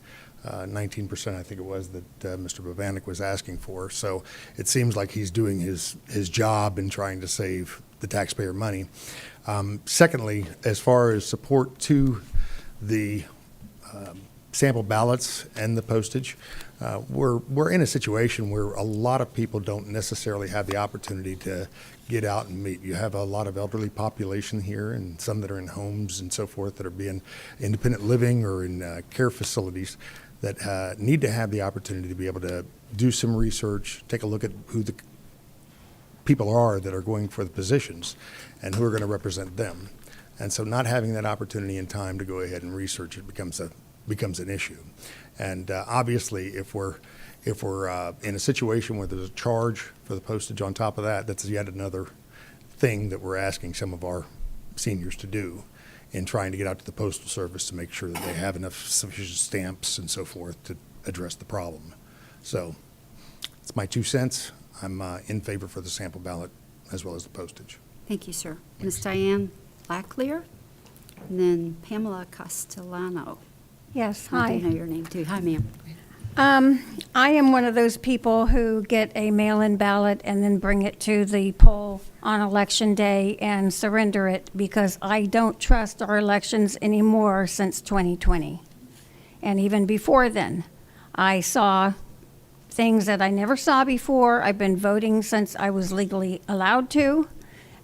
19%, I think it was, that Mr. Bavanik was asking for. So it seems like he's doing his job in trying to save the taxpayer money. Secondly, as far as support to the sample ballots and the postage. We're in a situation where a lot of people don't necessarily have the opportunity to get out and meet. You have a lot of elderly population here, and some that are in homes and so forth that are being independent living or in care facilities that need to have the opportunity to be able to do some research, take a look at who the people are that are going for the positions and who are going to represent them. And so not having that opportunity and time to go ahead and research it becomes an issue. And obviously, if we're in a situation where there's a charge for the postage on top of that, that's yet another thing that we're asking some of our seniors to do in trying to get out to the Postal Service to make sure that they have enough sufficient stamps and so forth to address the problem. So it's my 2 cents. I'm in favor for the sample ballot as well as the postage. Thank you, sir. Ms. Diane Blacklear, and then Pamela Castellano. Yes, I hi. do know your name, too. Hi, ma'am. I am one of those people who get a mail-in ballot and then bring it to the poll on Election Day and surrender it because I don't trust our elections anymore since 2020. And even before then, I saw things that I never saw before. I've been voting since I was legally allowed to.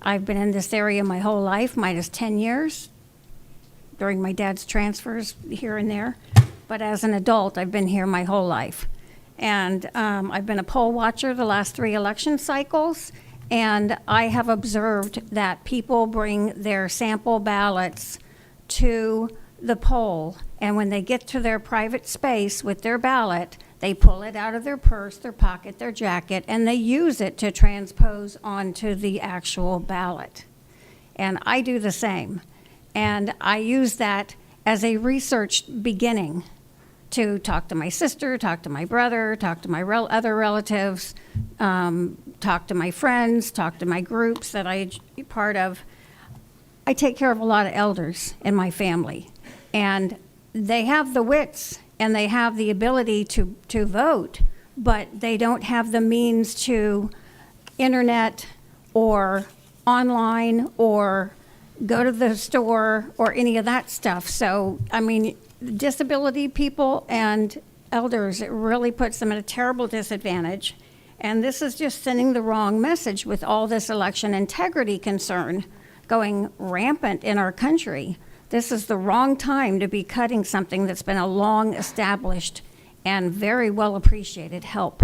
I've been in this area my whole life, minus 10 years, during my dad's transfers here and there. But as an adult, I've been here my whole life. And I've been a poll watcher the last 3 election cycles, and I have observed that people bring their sample ballots to the poll, and when they get to their private space with their ballot, they pull it out of their purse, their pocket, their jacket, and they use it to transpose onto the actual ballot. And I do the same. And I use that as a research beginning to talk to my sister, talk to my brother, talk to my other relatives, talk to my friends, talk to my groups that I'm part of. I take care of a lot of elders in my family, and they have the wits and they have the ability to vote, but they don't have the means to internet or online or go to the store or any of that stuff. So, I mean, disability people and elders, it really puts them at a terrible disadvantage. And this is just sending the wrong message with all this election integrity concern going rampant in our country. This is the wrong time to be cutting something that's been a long established and very well appreciated help.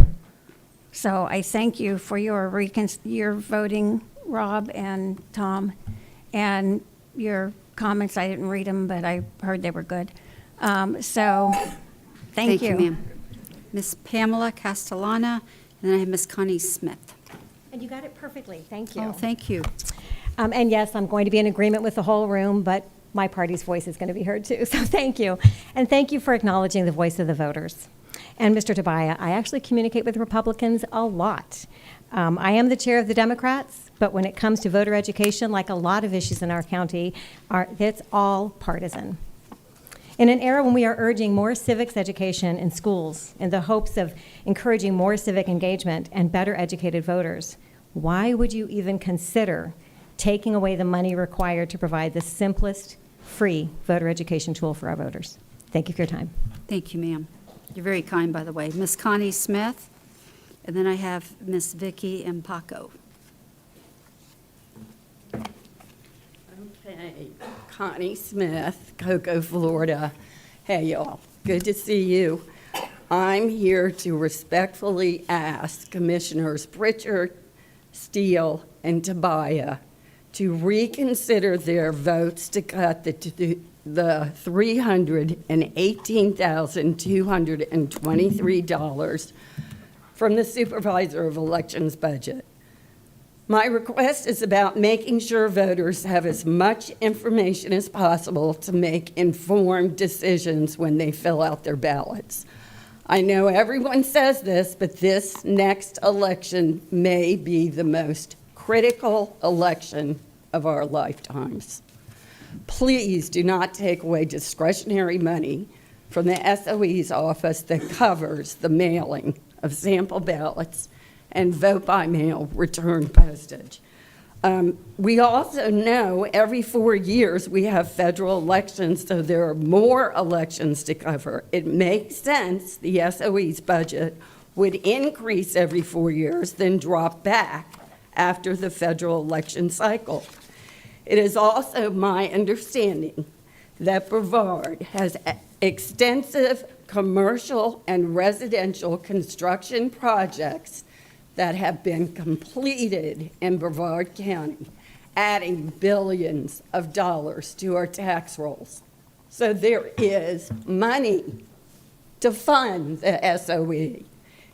So I thank you for your voting, Rob and Tom, and your comments. I didn't read them, but I heard they were good. So thank you. ma'am. Ms. Pamela Castellana, and then I have Ms. Connie Smith. And you got it perfectly. Thank you. Oh, thank you. And yes, I'm going to be in agreement with the whole room, but my party's voice is going to be heard too. So thank you. And thank you for acknowledging the voice of the voters. And Mr. Tobiah, I actually communicate with Republicans a lot. I am the chair of the Democrats, but when it comes to voter education, like a lot of issues in our county, it's all partisan. In an era when we are urging more civics education in schools in the hopes of encouraging more civic engagement and better educated voters, why would you even consider taking away the money required to provide the simplest, free voter education tool for our voters? Thank you for your time. Thank you, ma'am. You're very kind, by the way. Ms. Connie Smith, and then I have Ms. Vicky Mpaco. Okay, Connie Smith, Cocoa, Florida. Hey, y'all. Good to see you. I'm here to respectfully ask Commissioners Pritchard, Steele, and Tobiah to reconsider their votes to cut the $318,223 from the Supervisor of Elections budget. My request is about making sure voters have as much information as possible to make informed decisions when they fill out their ballots. I know everyone says this, but this next election may be the most critical election of our lifetimes. Please do not take away discretionary money from the SOE's office that covers the mailing of sample ballots and vote-by-mail return postage. We also know every 4 years we have federal elections, so there are more elections to cover. It makes sense the SOE's budget would increase every 4 years, then drop back after the federal election cycle. It is also my understanding that Brevard has extensive commercial and residential construction projects that have been completed in Brevard County, adding billions of dollars to our tax rolls. So there is money to fund the SOE.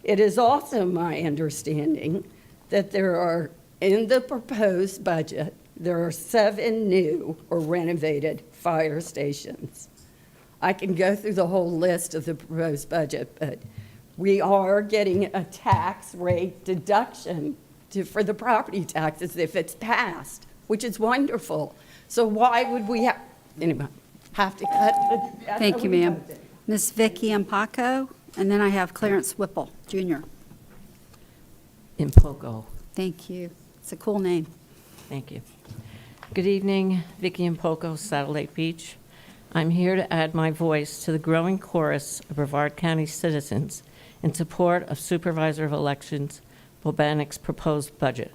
It is also my understanding that there are, in the proposed budget, there are 7 new or renovated fire stations. I can go through the whole list of the proposed budget, but we are getting a tax rate deduction for the property taxes if it's passed, which is wonderful. So why would we have to cut the Thank you, SOE ma'am. budget? Ms. Vicky Impaco, and then I have Clarence Whipple, Jr. In Poco. Thank you. It's a cool name. Thank you. Good evening, Vicky in Poco, Satellite Beach. I'm here to add my voice to the growing chorus of Brevard County citizens in support of Supervisor of Elections Bobanic's proposed budget.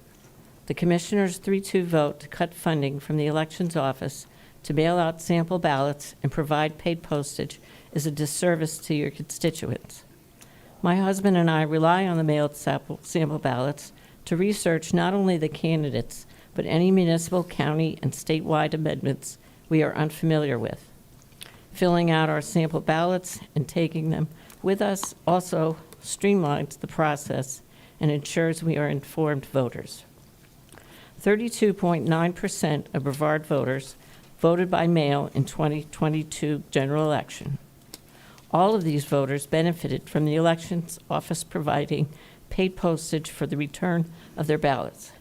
The Commissioner's 3-2 vote to cut funding from the Elections Office to mail out sample ballots and provide paid postage is a disservice to your constituents. My husband and I rely on the mailed sample ballots to research not only the candidates, but any municipal, county, and statewide amendments we are unfamiliar with. Filling out our sample ballots and taking them with us also streamlines the process and ensures we are informed voters. 32.9% of Brevard voters voted by mail in 2022 general election. All of these voters benefited from the Elections Office providing paid postage for the return of their ballots.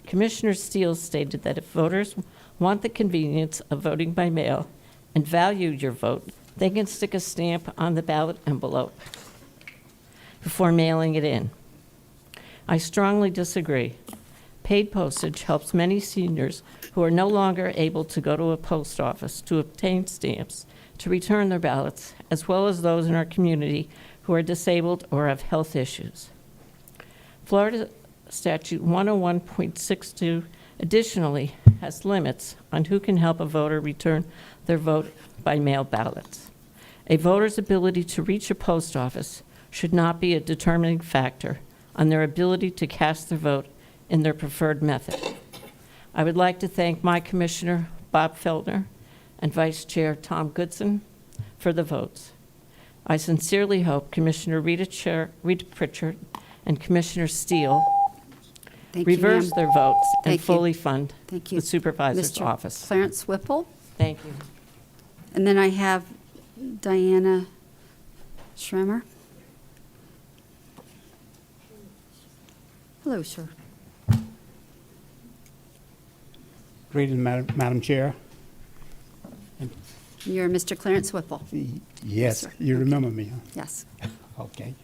Commissioner Steele stated that if voters want the convenience of voting by mail and value your vote, they can stick a stamp on the ballot envelope before mailing it in. I strongly disagree. Paid postage helps many seniors who are no longer able to go to a post office to obtain stamps to return their ballots, as well as those in our community who are disabled or have health issues. Florida Statute 101.62 additionally has limits on who can help a voter return their vote by mail ballots. A voter's ability to reach a post office should not be a determining factor on their ability to cast their vote in their preferred method. I would like to thank my Commissioner, Bob Feldner, and Vice Chair Tom Goodson for the votes. I sincerely hope Commissioner Rita Pritchard and Commissioner Steele Thank you, reverse ma'am. their votes and Thank you. fully fund Thank you. the Supervisor's Mr. office. Clarence Whipple, Thank you. and then I have Diana Schremer. Hello, sir. Greetings, Madam Chair. You're Mr. Clarence Whipple. Yes, sir. you Okay. remember me, huh? Yes. Okay.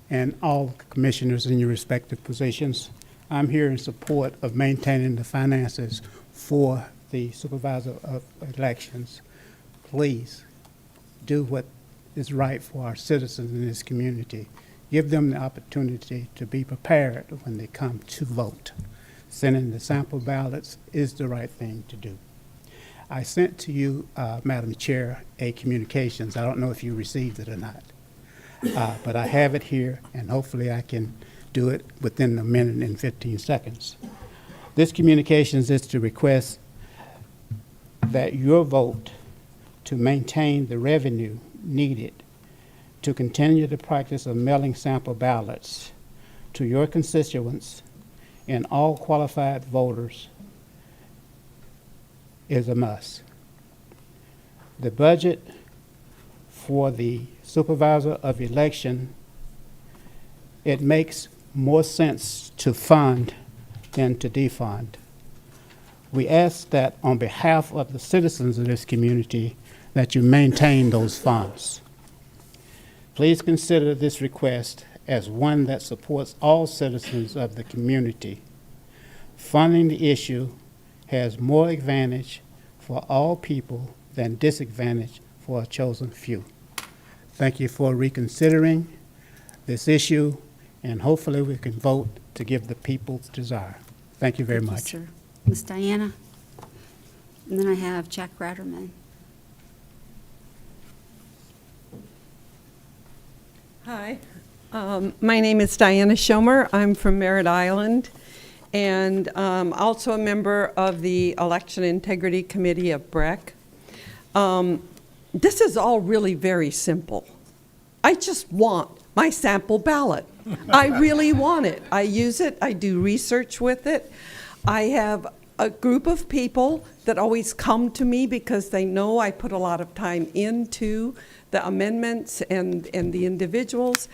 And all commissioners in your respective positions, I'm here in support of maintaining the finances for the Supervisor of Elections. Please do what is right for our citizens in this community. Give them the opportunity to be prepared when they come to vote. Sending the sample ballots is the right thing to do. I sent to you, Madam Chair, a communications. I don't know if you received it or not. But I have it here, and hopefully I can do it within a minute and 15 seconds. This communications is to request that your vote to maintain the revenue needed to continue the practice of mailing sample ballots to your constituents and all qualified voters is a must. The budget for the Supervisor of Election, it makes more sense to fund than to defund. We ask that on behalf of the citizens of this community that you maintain those funds. Please consider this request as one that supports all citizens of the community. Funding the issue has more advantage for all people than disadvantage for a chosen few. Thank you for reconsidering this issue, and hopefully we can vote to give the people's desire. Thank you very Thank you, much. sir. Ms. Diana? And then I have Jack Ratterman. Hi, my name is Diana Schomer. I'm from Merritt Island, and also a member of the Election Integrity Committee of BREC. This is all really very simple. I just want my sample ballot. I really want it. I use it. I do research with it. I have a group of people that always come to me because they know I put a lot of time into the amendments and the individuals,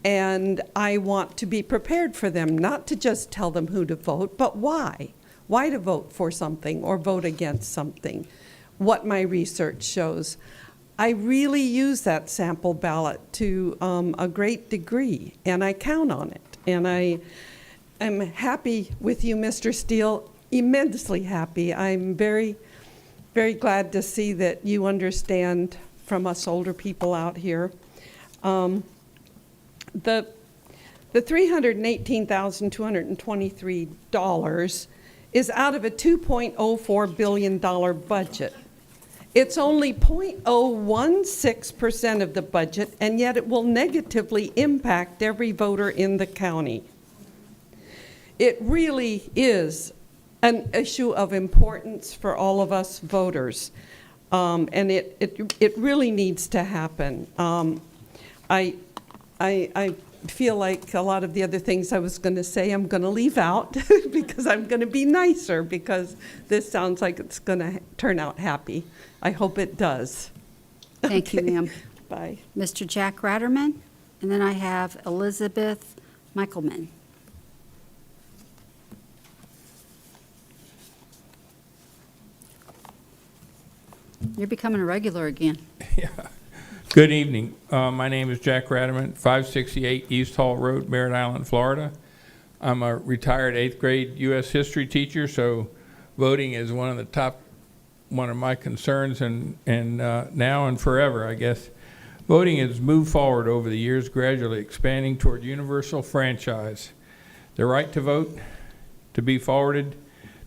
and I want to be prepared for them, not to just tell them who to vote, but why. Why to vote for something or vote against something, what my research shows. I really use that sample ballot to a great degree, and I count on it. And I am happy with you, Mr. Steele, immensely happy. I'm very, very glad to see that you understand from us older people out here. The $318,223 is out of a $2.04 billion budget. It's only 0.016% of the budget, and yet it will negatively impact every voter in the county. It really is an issue of importance for all of us voters. And it really needs to happen. I feel like a lot of the other things I was going to say I'm going to leave out because I'm going to be nicer, because this sounds like it's going to turn out happy. I hope it does. Thank you, ma'am. Bye. Mr. Jack Ratterman, and then I have Elizabeth Michaelman. You're becoming a regular again. Good evening. My name is Jack Ratterman, 568 East Hall Road, Merritt Island, Florida. I'm a retired 8th grade U.S. history teacher, so voting is one of my concerns, and now and forever, I guess. Voting has moved forward over the years, gradually expanding toward universal franchise. The right to vote to be forwarded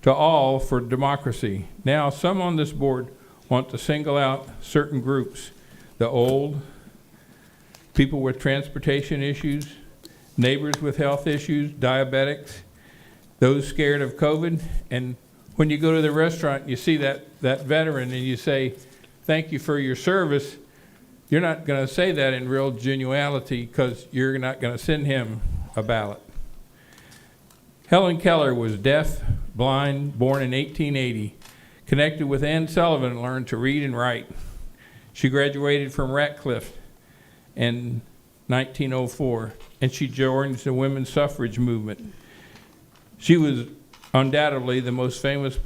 to all for democracy. Now, some on this board want to single out certain groups: the old, people with transportation issues, neighbors with health issues, diabetics, those scared of COVID. And when you go to the restaurant, you see that veteran and you say, thank you for your service. You're not going to say that in real genuality, because you're not going to send him a ballot. Helen Keller was deaf, blind, born in 1880. Connected with Ann Sullivan and learned to read and write. She graduated from Ratcliffe in 1904, and she joined the women's suffrage movement. She was undoubtedly the most famous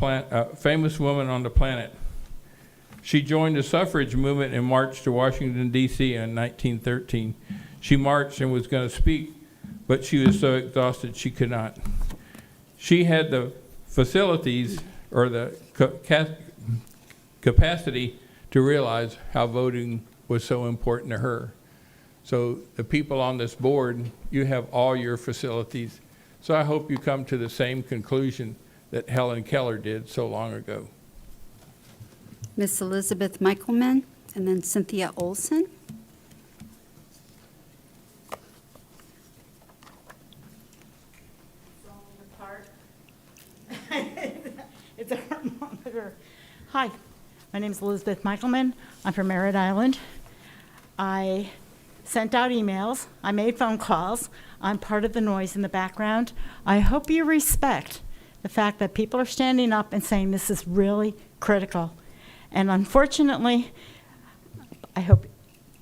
woman on the planet. She joined the suffrage movement and marched to Washington, D.C. in 1913. She marched and was going to speak, but she was so exhausted she could not. She had the facilities, or the capacity, to realize how voting was so important to her. So the people on this board, you have all your facilities. So I hope you come to the same conclusion that Helen Keller did so long ago. Miss Elizabeth Michaelman, and then Cynthia Olson. It's a thermometer. Hi, my name is Elizabeth Michaelman. I'm from Merritt Island. I sent out emails. I made phone calls. I'm part of the noise in the background. I hope you respect the fact that people are standing up and saying this is really critical. And unfortunately, I hope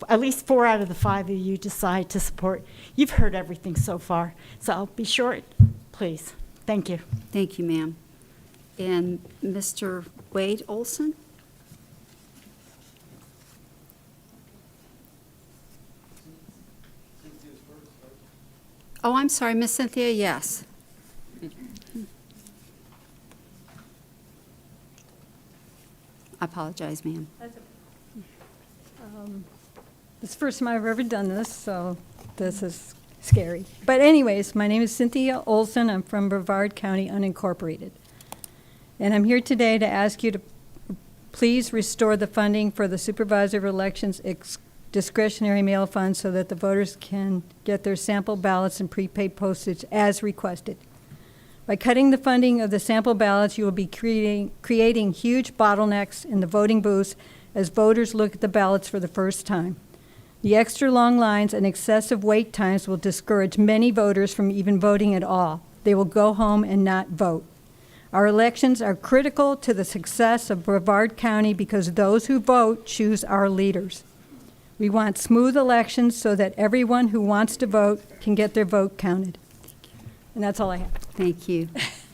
at least 4 out of the 5 of you decide to support. You've heard everything so far, so I'll be short, please. Thank you. Thank you, ma'am. And Mr. Wade Olson? Oh, I'm sorry, Miss Cynthia, yes. I apologize, ma'am. It's the first time I've ever done this, so this is scary. But anyways, my name is Cynthia Olson. I'm from Brevard County Unincorporated. And I'm here today to ask you to please restore the funding for the Supervisor of Elections discretionary mail fund so that the voters can get their sample ballots and prepaid postage as requested. By cutting the funding of the sample ballots, you will be creating huge bottlenecks in the voting booths as voters look at the ballots for the first time. The extra long lines and excessive wait times will discourage many voters from even voting at all. They will go home and not vote. Our elections are critical to the success of Brevard County because those who vote choose our leaders. We want smooth elections so that everyone who wants to vote can get their vote counted. And that's all I have. Thank you.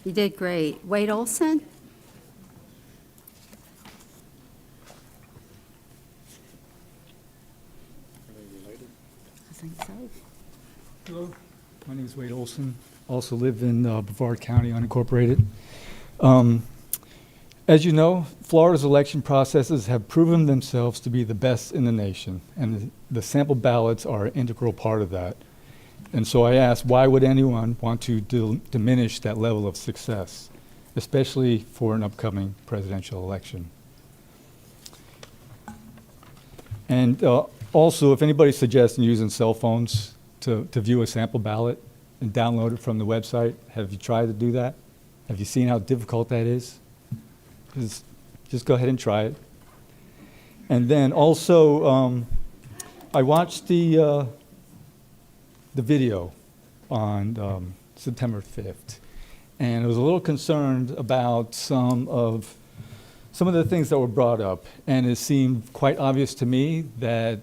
You did great. Wade Olson? I think so. Hello, my name is Wade Olson. Also live in Brevard County, unincorporated. As you know, Florida's election processes have proven themselves to be the best in the nation, and the sample ballots are an integral part of that. And so I ask, why would anyone want to diminish that level of success, especially for an upcoming presidential election? And also, if anybody's suggesting using cell phones to view a sample ballot and download it from the website, have you tried to do that? Have you seen how difficult that is? Just go ahead and try it. And then also, I watched the video on September 5th, and I was a little concerned about some of the things that were brought up, and it seemed quite obvious to me that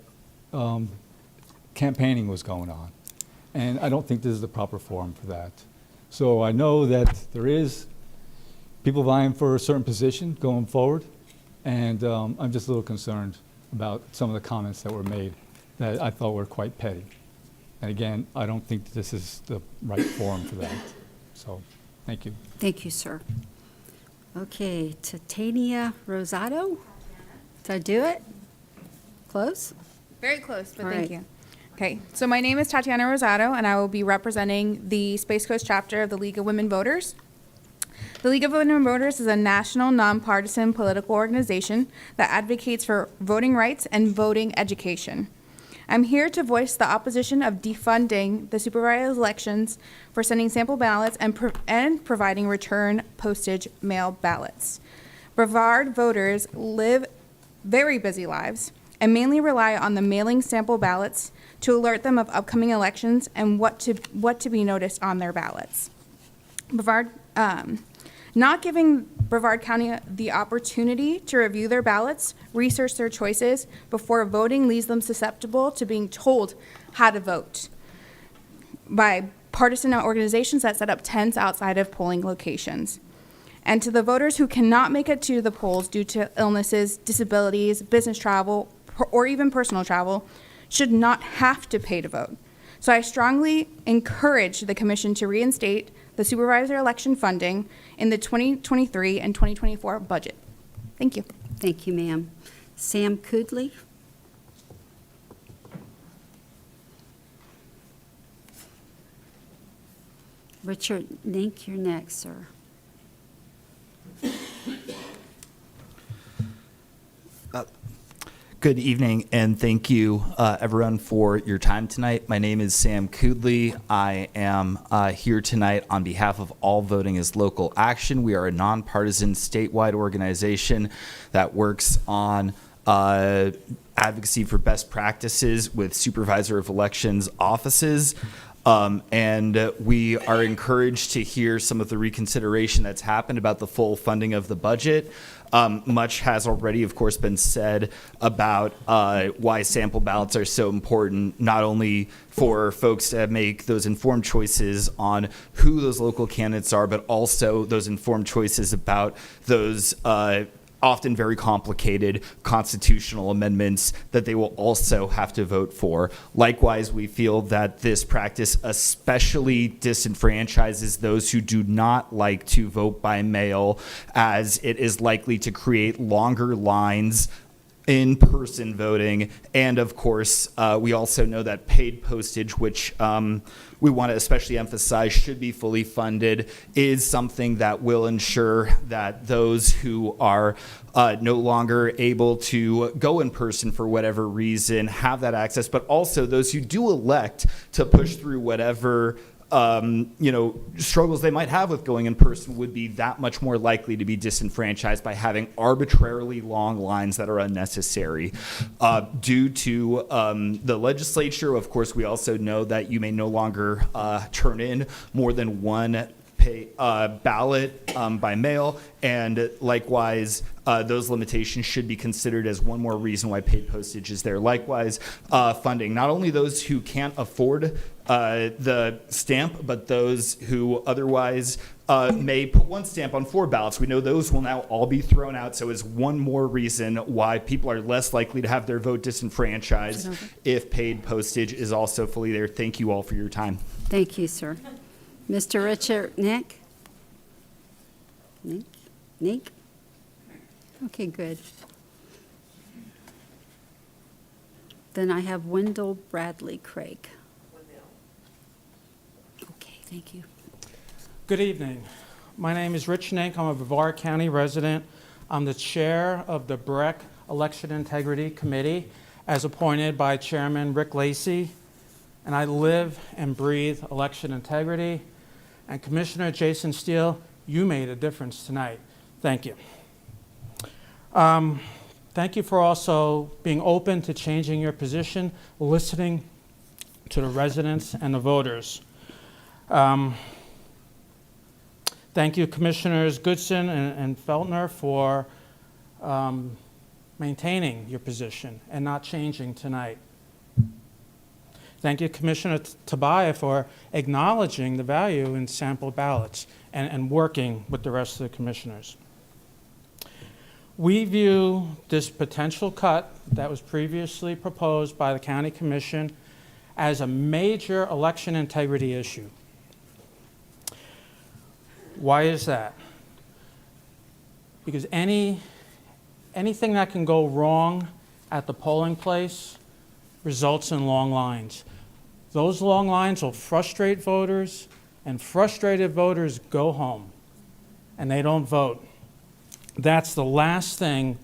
campaigning was going on, and I don't think this is the proper forum for that. So I know that there is people vying for a certain position going forward, and I'm just a little concerned about some of the comments that were made that I thought were quite petty. And again, I don't think this is the right forum for that. So, thank you. Thank you, sir. Okay, Titania Rosado? Did I do it? Close? Very close, but All thank right. you. Okay, so my name is Tatiana Rosado, and I will be representing the Space Coast chapter of the League of Women Voters. The League of Women Voters is a national, nonpartisan political organization that advocates for voting rights and voting education. I'm here to voice the opposition of defunding the supervised elections for sending sample ballots and providing return postage mail ballots. Brevard voters live very busy lives and mainly rely on the mailing sample ballots to alert them of upcoming elections and what to be noticed on their ballots. Brevard, not giving Brevard County the opportunity to review their ballots, research their choices before voting leaves them susceptible to being told how to vote by partisan organizations that set up tents outside of polling locations. And to the voters who cannot make it to the polls due to illnesses, disabilities, business travel, or even personal travel, should not have to pay to vote. So I strongly encourage the commission to reinstate the supervisor election funding in the 2023 and 2024 budget. Thank you. Thank you, ma'am. Sam Kudley? Richard Nink, you're next, sir. Good evening, and thank you, everyone, for your time tonight. My name is Sam Kudley. I am here tonight on behalf of All Voting is Local Action. We are a nonpartisan statewide organization that works on advocacy for best practices with supervisor of elections offices. And we are encouraged to hear some of the reconsideration that's happened about the full funding of the budget. Much has already, of course, been said about why sample ballots are so important, not only for folks to make those informed choices on who those local candidates are, but also those informed choices about those often very complicated constitutional amendments that they will also have to vote for. Likewise, we feel that this practice especially disenfranchises those who do not like to vote by mail, as it is likely to create longer lines in-person voting. And of course, we also know that paid postage, which we want to especially emphasize should be fully funded, is something that will ensure that those who are no longer able to go in person for whatever reason have that access, but also those who do elect to push through whatever struggles they might have with going in person would be that much more likely to be disenfranchised by having arbitrarily long lines that are unnecessary. Due to the legislature, of course, we also know that you may no longer turn in more than one ballot by mail, and likewise, those limitations should be considered as one more reason why paid postage is there. Likewise, funding not only those who can't afford the stamp, but those who otherwise may put one stamp on 4 ballots. We know those will now all be thrown out, so is one more reason why people are less likely to have their vote disenfranchised if paid postage is also fully there. Thank you all for your time. Thank you, sir. Mr. Richard, Nick? Nick? Okay, good. Then I have Wendell Bradley Craig. Okay, thank you. Good evening. My name is Rich Nink. I'm a Brevard County resident. I'm the chair of the BREC Election Integrity Committee as appointed by Chairman Rick Lacey, and I live and breathe election integrity. And Commissioner Jason Steele, you made a difference tonight. Thank you. Thank you for also being open to changing your position, listening to the residents and the voters. Thank you, Commissioners Goodson and Feltner, for maintaining your position and not changing tonight. Thank you, Commissioner Tobias, for acknowledging the value in sample ballots and working with the rest of the commissioners. We view this potential cut that was previously proposed by the County Commission as a major election integrity issue. Why is that? Because anything that can go wrong at the polling place results in long lines. Those long lines will frustrate voters, and frustrated voters go home, and they don't vote. That's the last thing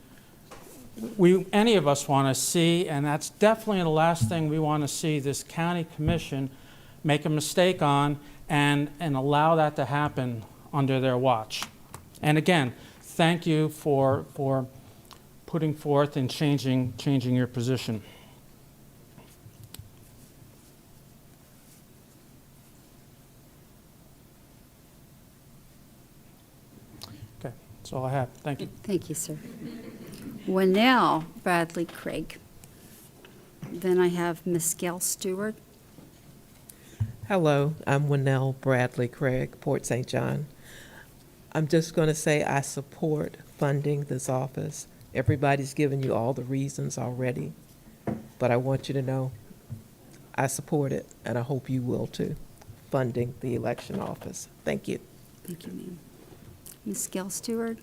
any of us want to see, and that's definitely the last thing we want to see this county commission make a mistake on and allow that to happen under their watch. And again, thank you for putting forth and changing your position. Okay, that's all I have. Thank you. Thank you, sir. Winnell Bradley Craig. Then I have Miss Gail Stewart. Hello, I'm Winnell Bradley Craig, Port St. John. I'm just going to say I support funding this office. Everybody's given you all the reasons already, but I want you to know I support it, and I hope you will too, funding the election office. Thank you. Thank you, ma'am. Miss Gail Stewart.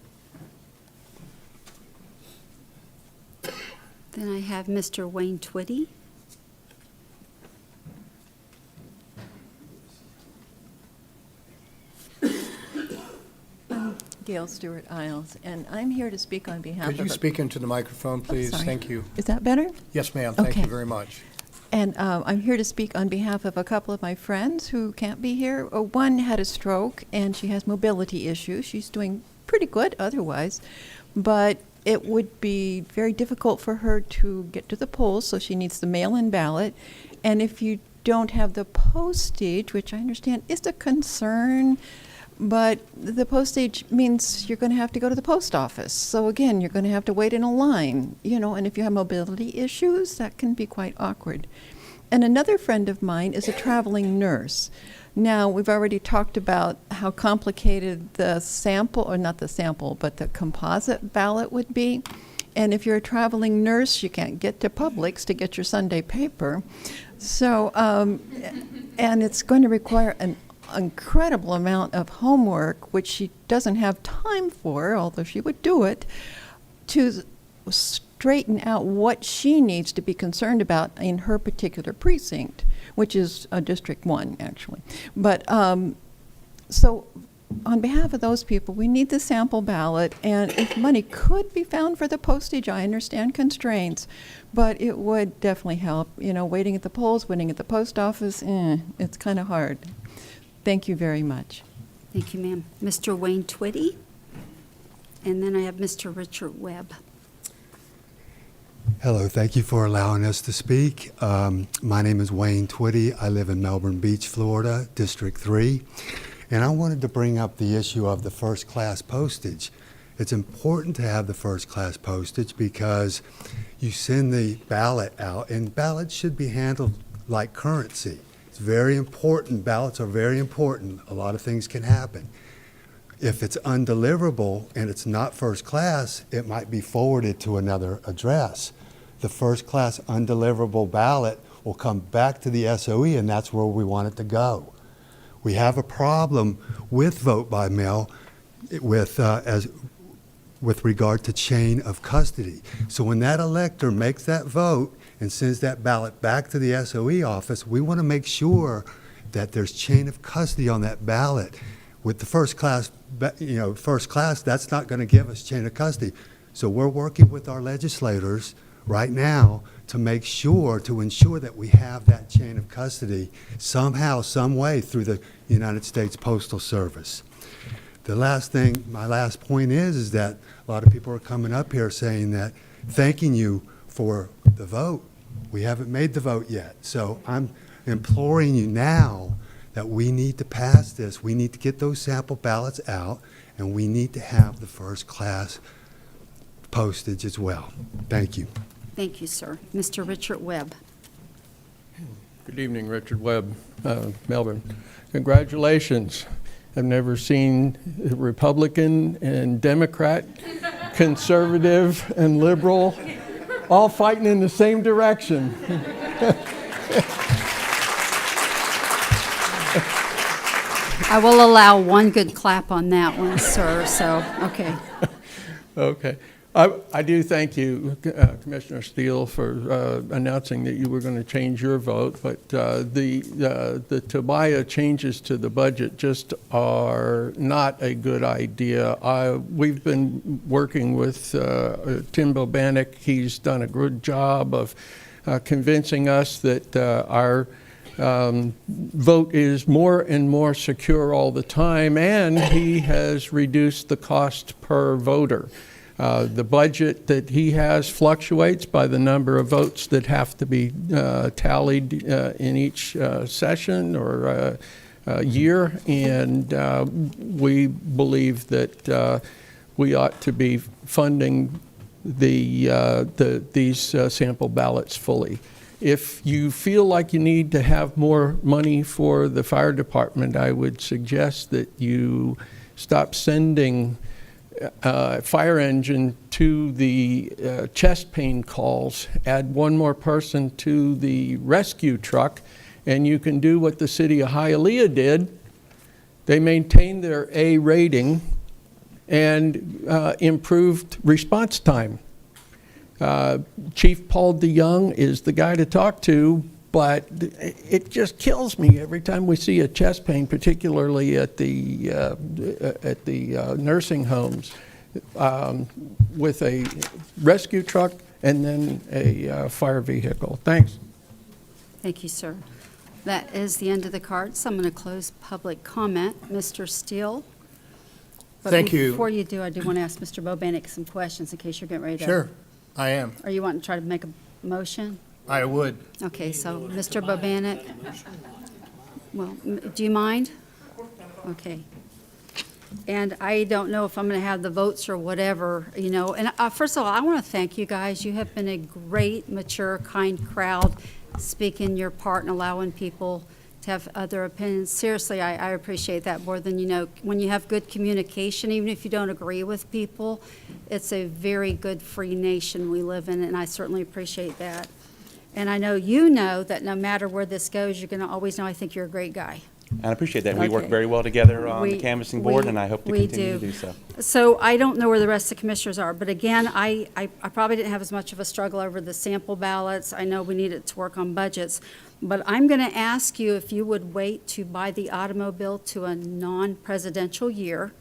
Then I have Mr. Wayne Twitty. Gail Stewart Isles, and I'm here to speak on behalf of... Could you speak into the microphone, please? sorry. Thank you. Is that better? Yes, ma'am. Thank Okay. you very much. And I'm here to speak on behalf of a couple of my friends who can't be here. One had a stroke, and she has mobility issues. She's doing pretty good otherwise, but it would be very difficult for her to get to the polls, so she needs the mail-in ballot. And if you don't have the postage, which I understand is a concern, but the postage means you're going to have to go to the post office. So again, you're going to have to wait in a line, and if you have mobility issues, that can be quite awkward. And another friend of mine is a traveling nurse. Now, we've already talked about how complicated the sample, or not the sample, but the composite ballot would be. And if you're a traveling nurse, you can't get to Publix to get your Sunday paper. So, and it's going to require an incredible amount of homework, which she doesn't have time for, although she would do it, to straighten out what she needs to be concerned about in her particular precinct, which is District 1, actually. But so on behalf of those people, we need the sample ballot, and if money could be found for the postage, I understand constraints, but it would definitely help. You know, waiting at the polls, waiting at the post office, it's kind of hard. Thank you very much. Thank you, ma'am. Mr. Wayne Twitty, and then I have Mr. Richard Webb. Hello, thank you for allowing us to speak. My name is Wayne Twitty. I live in Melbourne Beach, Florida, District 3. And I wanted to bring up the issue of the first-class postage. It's important to have the first-class postage because you send the ballot out, and ballots should be handled like currency. It's very important. Ballots are very important. A lot of things can happen. If it's undeliverable and it's not first class, it might be forwarded to another address. The first class undeliverable ballot will come back to the SOE, and that's where we want it to go. We have a problem with vote by mail with regard to chain of custody. So when that elector makes that vote and sends that ballot back to the SOE office, we want to make sure that there's chain of custody on that ballot. With the first class, that's not going to give us chain of custody. So we're working with our legislators right now to ensure that we have that chain of custody somehow, some way through the United States Postal Service. The last thing, my last point is that a lot of people are coming up here saying that, thanking you for the vote. We haven't made the vote yet. So I'm imploring you now that we need to pass this. We need to get those sample ballots out, and we need to have the first class postage as well. Thank you. Thank you, sir. Mr. Richard Webb. Good evening, Richard Webb, Melbourne. Congratulations. I've never seen a Republican and Democrat, conservative and liberal, all fighting in the same direction. I will allow one good clap on that one, sir, so, okay. Okay. I do thank you, Commissioner Steele, for announcing that you were going to change your vote, but the Tobiah changes to the budget just are not a good idea. We've been working with Tim Bobanek. He's done a good job of convincing us that our vote is more and more secure all the time, and he has reduced the cost per voter. The budget that he has fluctuates by the number of votes that have to be tallied in each session or year, and we believe that we ought to be funding these sample ballots fully. If you feel like you need to have more money for the fire department, I would suggest that you stop sending fire engine to the chest pain calls, add one more person to the rescue truck, and you can do what the city of Hialeah did. They maintained their A rating and improved response time. Chief Paul DeYoung is the guy to talk to, but it just kills me every time we see a chest pain, particularly at the nursing homes, with a rescue truck and then a fire vehicle. Thanks. Thank you, sir. That is the end of the cards. I'm going to close public comment. Mr. Steele? But Thank you. Before you do, I do want to ask Mr. Bobanek some questions in case you're getting ready to. Sure, I am. Are you wanting to try to make a motion? I would. Okay, so Mr. Bobanek, well, do you mind? Okay. And I don't know if I'm going to have the votes or whatever, you know. And first of all, I want to thank you guys. You have been a great, mature, kind crowd. speaking your part and allowing people to have other opinions. Seriously, I appreciate that more than you know. When you have good communication, even if you don't agree with people, it's a very good free nation we live in, and I certainly appreciate that. And I know you know that no matter where this goes, you're going to always know I think you're a great guy. And I appreciate that. We work Okay. very well together on the We- canvassing board, we- and I hope to we continue to do so. So I don't know where the rest of the commissioners are, but again, I probably didn't have as much of a struggle over the sample ballots. I know we needed to work on budgets, but I'm going to ask you if you would wait to buy the automobile to a non-presidential year.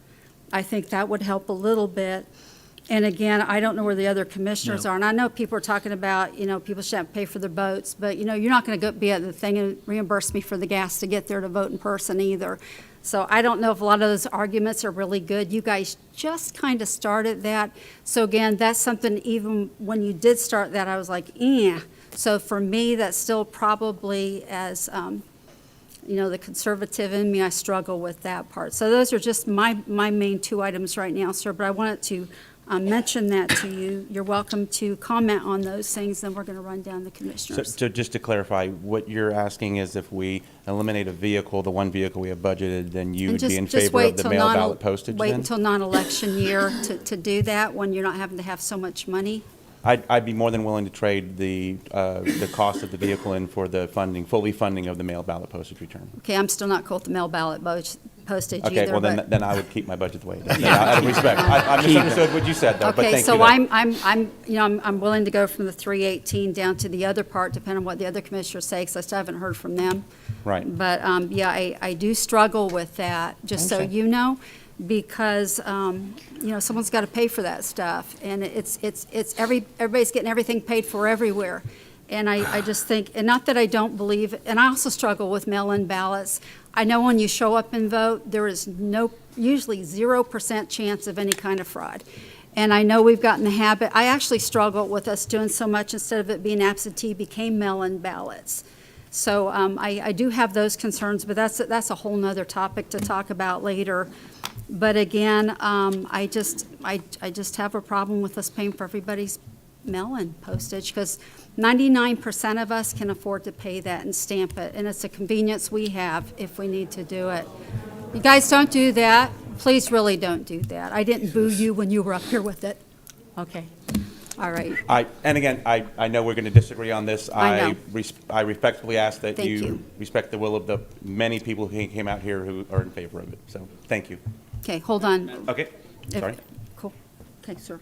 I think that would help a little bit. And again, I don't know where the other commissioners are, and I know people are talking about, people shouldn't pay for their boats, but, you're not going to be at the thing and reimburse me for the gas to get there to vote in person either. So I don't know if a lot of those arguments are really good. You guys just kind of started that. So again, that's something, even when you did start that, I was like, eh. So for me, that's still probably as, the conservative in me, I struggle with that part. So those are just my main two items right now, sir, but I wanted to mention that to you. You're welcome to comment on those things, then we're going to run down the commissioners. So just to clarify, what you're asking is if we eliminate a vehicle, the one vehicle we have budgeted, then you And would be in just favor wait of the till mail ballot postage Wait then? until non-election year to do that, when you're not having to have so much money. I'd be more than willing to trade the cost of the vehicle in for the fully funding of the mail ballot postage return. Okay, I'm still not cool with the mail ballot postage either. Okay, well, but- then I would keep my budget the way it is. Out of respect. I misunderstood what you said, though, but Okay, thank you. so though. I'm willing to go from the 318 down to the other part, depending on what the other commissioners say, because I still haven't heard from them. Right. But, yeah, I do struggle with that, just so you know, because, someone's got to pay for that stuff. And everybody's getting everything paid for everywhere. And I just think, and not that I don't believe, and I also struggle with mail-in ballots. I know when you show up and vote, there is usually 0% chance of any kind of fraud. And I know we've gotten the habit, I actually struggle with us doing so much, instead of it being absentee, became mail-in ballots. So I do have those concerns, but that's a whole nother topic to talk about later. But again, I just have a problem with us paying for everybody's mail-in postage, because 99% of us can afford to pay that and stamp it, and it's a convenience we have if we need to do it. You guys don't do that. Please really don't do that. I didn't boo you when you were up here with it. Okay. All right. And again, I know we're going to disagree on this. I know. I respectfully ask that Thank you you. respect the will of the many people who came out here who are in favor of it. So, thank you. Okay, hold on. Okay, sorry. Cool. Okay, sir.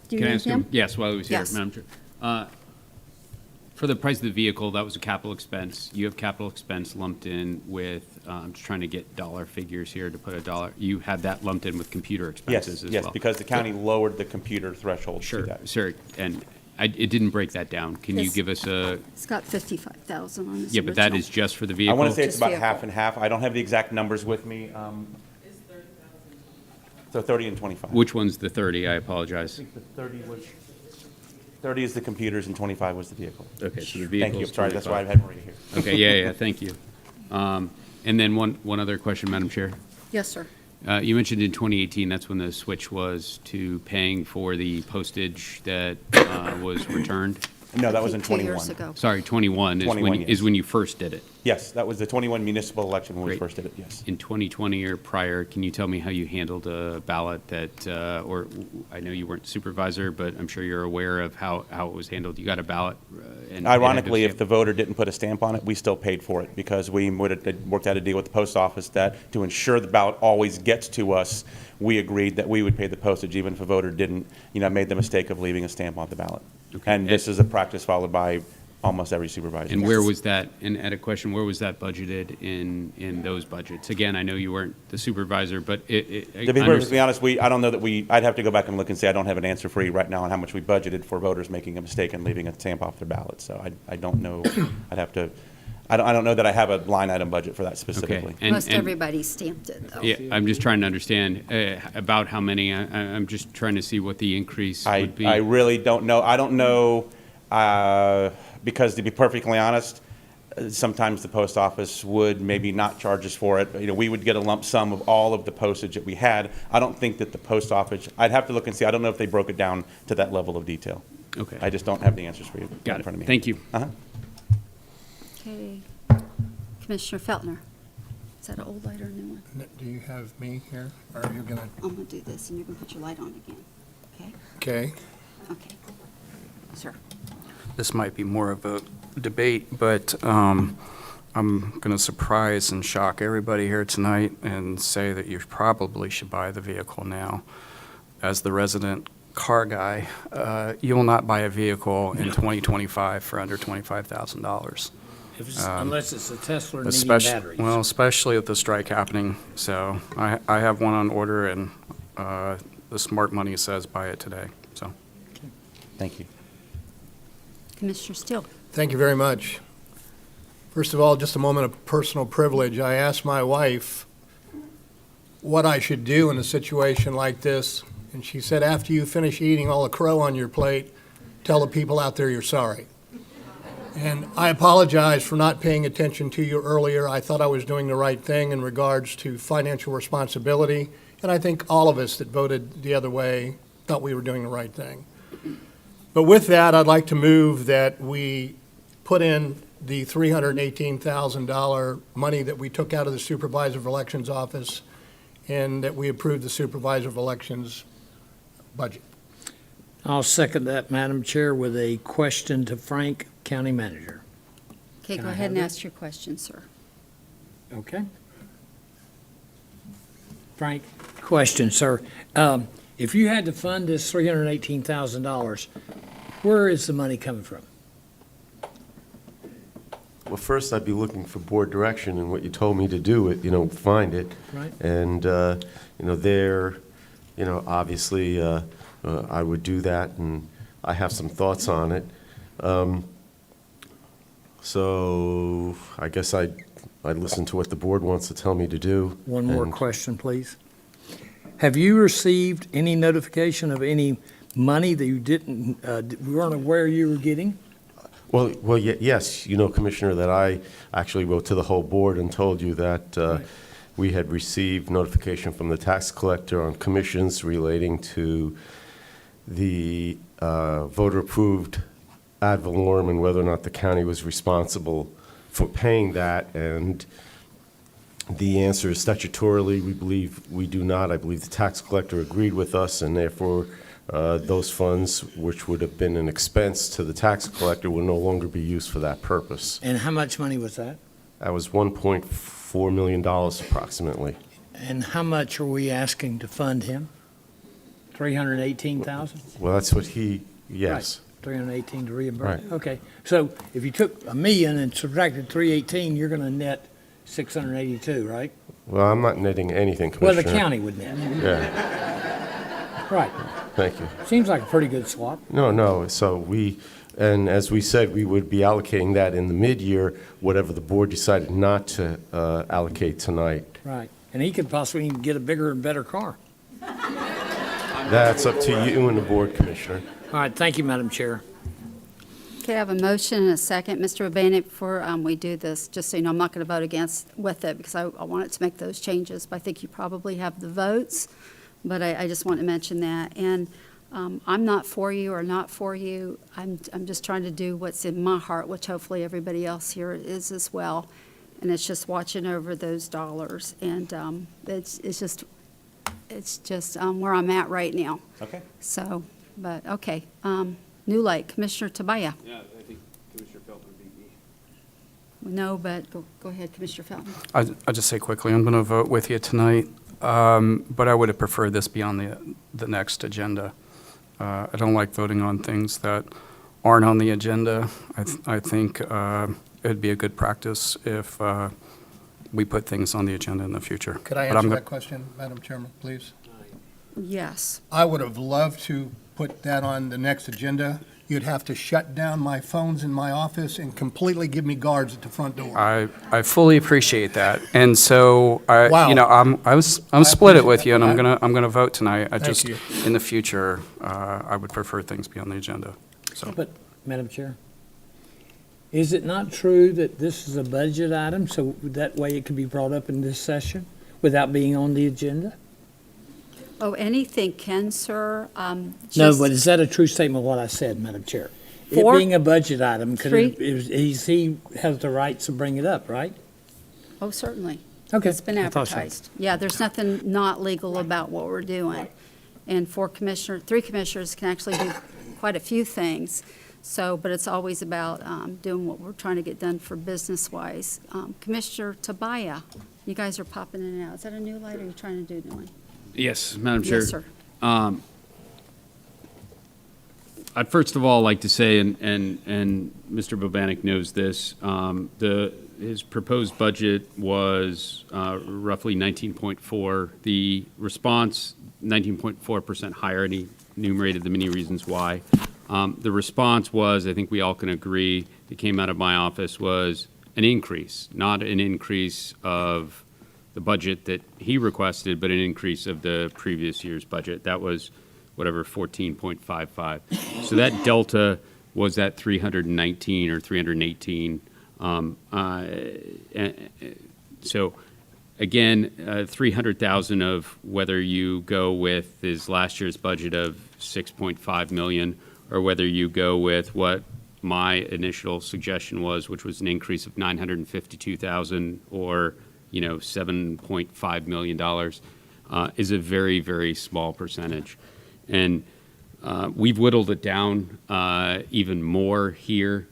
Do you Can I need ask him? him? Yes, while he was here, Yes. Madam Chair. For the price of the vehicle, that was a capital expense. You have capital expense lumped in with, I'm just trying to get dollar figures here to put a dollar. You have that lumped in with computer expenses as well. Yes, because the county lowered the computer threshold to Sure, that. sure. And it didn't break that down. Can you Yes. give us a, It's got 55,000 on this yeah, but that original. is just for the I vehicle? want to say it's Just about vehicle. half and half. I don't have the exact numbers with me. So 30 and 25. Which one's the 30? I apologize. I think the 30 is the computers and 25 was the vehicle. Okay, so the Thank vehicle you. is Sorry, that's why I 25. had Maria here. Okay, yeah, thank you. And then one other question, Madam Chair. Yes, sir. You mentioned in 2018, that's when the switch was to paying for the postage that was returned. No, that was in 2 21. years ago. Sorry, 21 is 21, yes. when you first did it. Yes, that was the 21 municipal election when we Great. first did it, yes. In 2020 or prior, can you tell me how you handled a ballot that, or I know you weren't supervisor, but I'm sure you're aware of how it was handled. You got a ballot and. Ironically, if the voter didn't put a stamp on it, we still paid for it because we would have worked out a deal with the post office that to ensure the ballot always gets to us, we agreed that we would pay the postage even if a voter didn't, made the mistake of leaving a stamp on the ballot. Okay. And this is a practice followed by almost every supervisor. And where was that, and at a question, where was that budgeted in those budgets? Again, I know you weren't the supervisor, but To be perfectly honest, I don't know that I'd have to go back and look and say I don't have an answer for you right now on how much we budgeted for voters making a mistake and leaving a stamp off their ballot. So I don't know. I don't know that I have a line item budget for that specifically. Okay. Most everybody stamped it, though. Yeah, I'm just trying to understand about how many. I'm just trying to see what the increase would be. I really don't know. I don't know because to be perfectly honest, sometimes the post office would maybe not charge us for it. We would get a lump sum of all of the postage that we had. I don't think that the post office, I'd have to look and see. I don't know if they broke it down to that level of detail. Okay. I just don't have the answers for you Got in it. front of me. Thank you. Uh-huh. Okay. Commissioner Feltner. Is that an old light or a new one? Do you have me here, or are you gonna? I'm going to do this, and you're going to put your light on again. Okay? Okay. Okay. Sir. This might be more of a debate, but I'm going to surprise and shock everybody here tonight and say that you probably should buy the vehicle now. As the resident car guy, you will not buy a vehicle in 2025 for under $25,000. Unless it's a Tesla needing Especially, batteries. well, especially with the strike happening. So I have one on order, and the smart money says buy it today. So, Thank you. Commissioner Steele. Thank you very much. First of all, just a moment of personal privilege. I asked my wife what I should do in a situation like this, and she said, after you finish eating all the crow on your plate, tell the people out there you're sorry. And I apologize for not paying attention to you earlier. I thought I was doing the right thing in regards to financial responsibility, and I think all of us that voted the other way thought we were doing the right thing. But with that, I'd like to move that we put in the $318,000 money that we took out of the Supervisor of Elections office, and that we approve the Supervisor of Elections budget. I'll second that, Madam Chair, with a question to Frank, County Manager. Okay, Can go I ahead and have ask your question, sir. Okay. Frank, question, sir. If you had to fund this $318,000, where is the money coming from? Well, first, I'd be looking for board direction, and what you told me to do, find it. Right. And, obviously, I would do that, and I have some thoughts on it. So I guess I'd listen to what the board wants to tell me to do. One more and- question, please. Have you received any notification of any money that you weren't aware you were getting? Well, yes, Commissioner, that I actually wrote to the whole board and told you that we had received notification from the tax collector on commissions relating to the voter-approved ad valorem and whether or not the county was responsible for paying that. And the answer is statutorily, we believe we do not. I believe the tax collector agreed with us, and therefore those funds, which would have been an expense to the tax collector, will no longer be used for that purpose. And how much money was that? That was $1.4 million approximately. And how much are we asking to fund him? 318,000? Well, that's what yes. Right, 318 to reimburse. Right. Okay, so if you took $1 million and subtracted 318, you're going to net 682, right? Well, I'm not netting anything, Well, Commissioner. the county would net. Yeah, Right. thank you. Seems like a pretty good swap. No, so and as we said, we would be allocating that in the mid-year, whatever the board decided not to allocate tonight. Right. And he could possibly even get a bigger and better car. That's up to you and the board, Commissioner. All right, thank you, Madam Chair. Okay, I have a motion and a second. Mr. Urbaniak, before we do this, just so you know, I'm not going to vote with it because I wanted to make those changes, but I think you probably have the votes. But I just want to mention that. And I'm not for you or not for you. I'm just trying to do what's in my heart, which hopefully everybody else here is as well. And it's just watching over those dollars. And it's just where I'm at right now. Okay. So, but, okay. New Light, Commissioner Tobias. Yeah, I think Commissioner Feltner beat me. No, but go ahead, Commissioner Felton. I'll just say quickly, I'm going to vote with you tonight, but I would have preferred this be on the next agenda. I don't like voting on things that aren't on the agenda. I think it'd be a good practice if we put things on the agenda in the future. Could I But I'm answer go- that question, Madam Chairman, please? Yes. I would have loved to put that on the next agenda. You'd have to shut down my phones in my office and completely give me guards at the front door. I fully appreciate that, and so Wow. I'm split it with you, and I'm gonna vote tonight. Thank you. In the future, I would prefer things be on the agenda. So But, Madam Chair, is it not true that this is a budget item, so that way it can be brought up in this session without being on the agenda? Oh, anything can, sir. No, Just- but is that a true statement of what I said, Madam Chair? It Four? being a budget item, could Three? he has the right to bring it up, right? Oh, certainly. Okay. It's been I thought so. advertised. Yeah, there's nothing not legal about what we're doing. And three commissioners can actually do quite a few things. So, but it's always about doing what we're trying to get done for business-wise. Commissioner Tabaya, you guys are popping in and out. Is that a new light, or are you trying to do new one? Yes, Madam Chair. Yes, sir. I'd first of all like to say, and Mr. Bobanek knows this, his proposed budget was roughly 19.4. The response, 19.4% higher, and he enumerated the many reasons why. The response was, I think we all can agree, that came out of my office was an increase, not an increase of the budget that he requested, but an increase of the previous year's budget. That was whatever, 14.55. So that delta was at 319 or 318. So again, 300,000 of whether you go with his last year's budget of 6.5 million, or whether you go with what my initial suggestion was, which was an increase of 952,000 or, $7.5 million, is a very, very small percentage. And we've whittled it down even more here.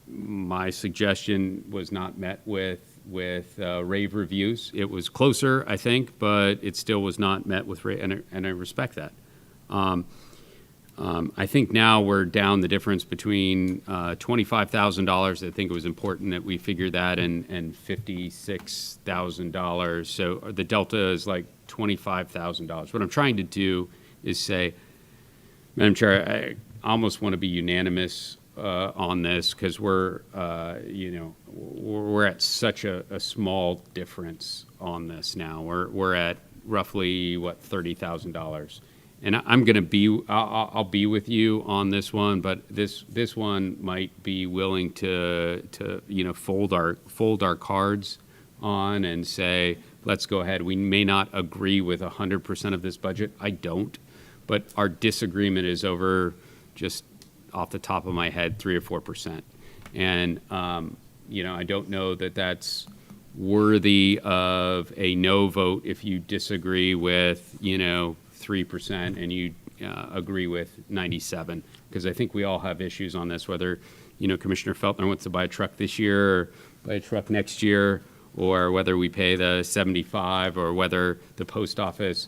My suggestion was not met with rave reviews. It was closer, I think, but it still was not met with rave, and I respect that. I think now we're down the difference between $25,000. I think it was important that we figure that, and $56,000. So the delta is like $25,000. What I'm trying to do is say, Madam Chair, I almost want to be unanimous on this, because we're at such a small difference on this now. We're at roughly $30,000, and I'm going to be I'll be with you on this one, but this one might be willing to fold our cards on and say, let's go ahead. We may not agree with 100% of this budget. I don't. But our disagreement is over, just off the top of my head, 3 or 4%. And, I don't know that that's worthy of a no vote if you disagree with, 3% and you agree with 97. Because I think we all have issues on this, whether, Commissioner Feltner wants to buy a truck this year or buy a truck next year, or whether we pay the 75, or whether the post office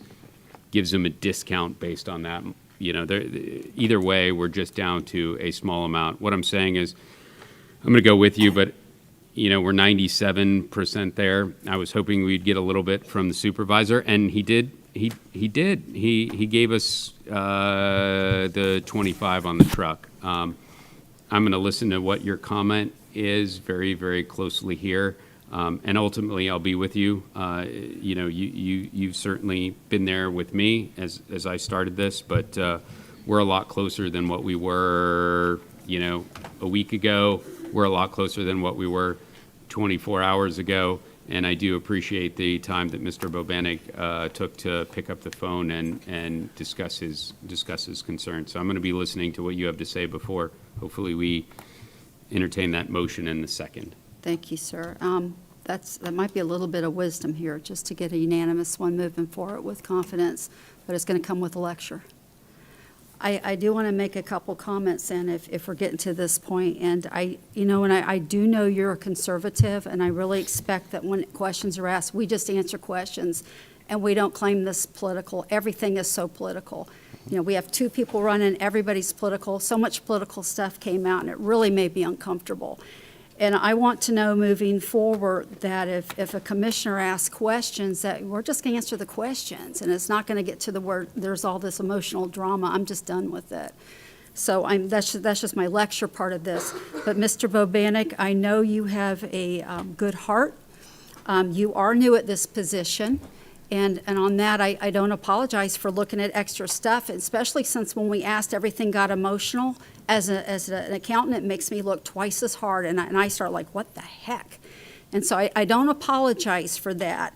gives them a discount based on that. Either way, we're just down to a small amount. What I'm saying is, I'm going to go with you, but we're 97% there. I was hoping we'd get a little bit from the supervisor, and he did. He did. He gave us the 25 on the truck. I'm going to listen to what your comment is very, very closely here. And ultimately, I'll be with you. You've certainly been there with me as I started this, but we're a lot closer than what we were, a week ago. We're a lot closer than what we were 24 hours ago. And I do appreciate the time that Mr. Bobanek took to pick up the phone and discuss his concerns. So I'm going to be listening to what you have to say before, hopefully, we entertain that motion in the second. Thank you, sir. That might be a little bit of wisdom here, just to get a unanimous one moving forward with confidence, but it's going to come with a lecture. I do want to make a couple comments, and if we're getting to this point, and I do know you're a conservative, and I really expect that when questions are asked, we just answer questions, and we don't claim this political. Everything is so political. We have two people running, everybody's political. So much political stuff came out, and it really made me uncomfortable. And I want to know moving forward that if a commissioner asks questions, that we're just going to answer the questions, and it's not going to get to the word there's all this emotional drama. I'm just done with it. So that's just my lecture part of this. But Mr. Bobanek, I know you have a good heart. You are new at this position. And on that, I don't apologize for looking at extra stuff, especially since when we asked, everything got emotional. As an accountant, it makes me look twice as hard, and I start like, what the heck? And so I don't apologize for that.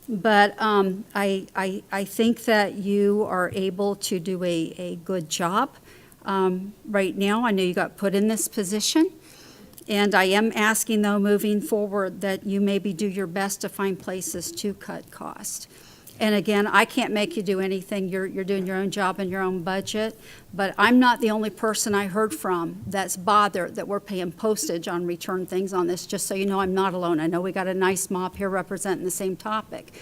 But I think that you are able to do a good job. right now. I know you got put in this position. And I am asking, though, moving forward, that you maybe do your best to find places to cut cost. And again, I can't make you do anything. You're doing your own job and your own budget. But I'm not the only person I heard from that's bothered that we're paying postage on return things on this, just so you know I'm not alone. I know we got a nice mob here representing the same topic.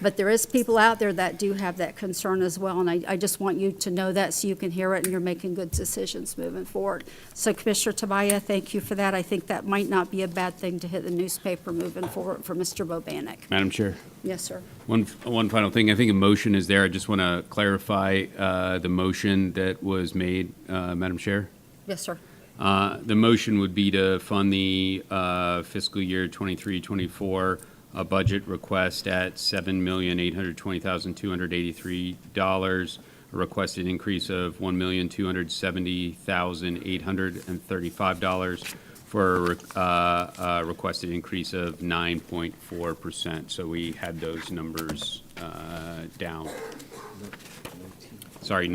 But there is people out there that do have that concern as well, and I just want you to know that so you can hear it and you're making good decisions moving forward. So Commissioner Tobias, thank you for that. I think that might not be a bad thing to hit the newspaper moving forward for Mr. Bobanek. Madam Chair, Yes, sir. one final thing. I think a motion is there. I just want to clarify the motion that was made, Madam Chair. Yes, sir. The motion would be to fund the fiscal year 23-24 budget request at $7,820,283, a requested increase of $1,270,835 for a requested increase of 9.4%. So we had those numbers down. Sorry,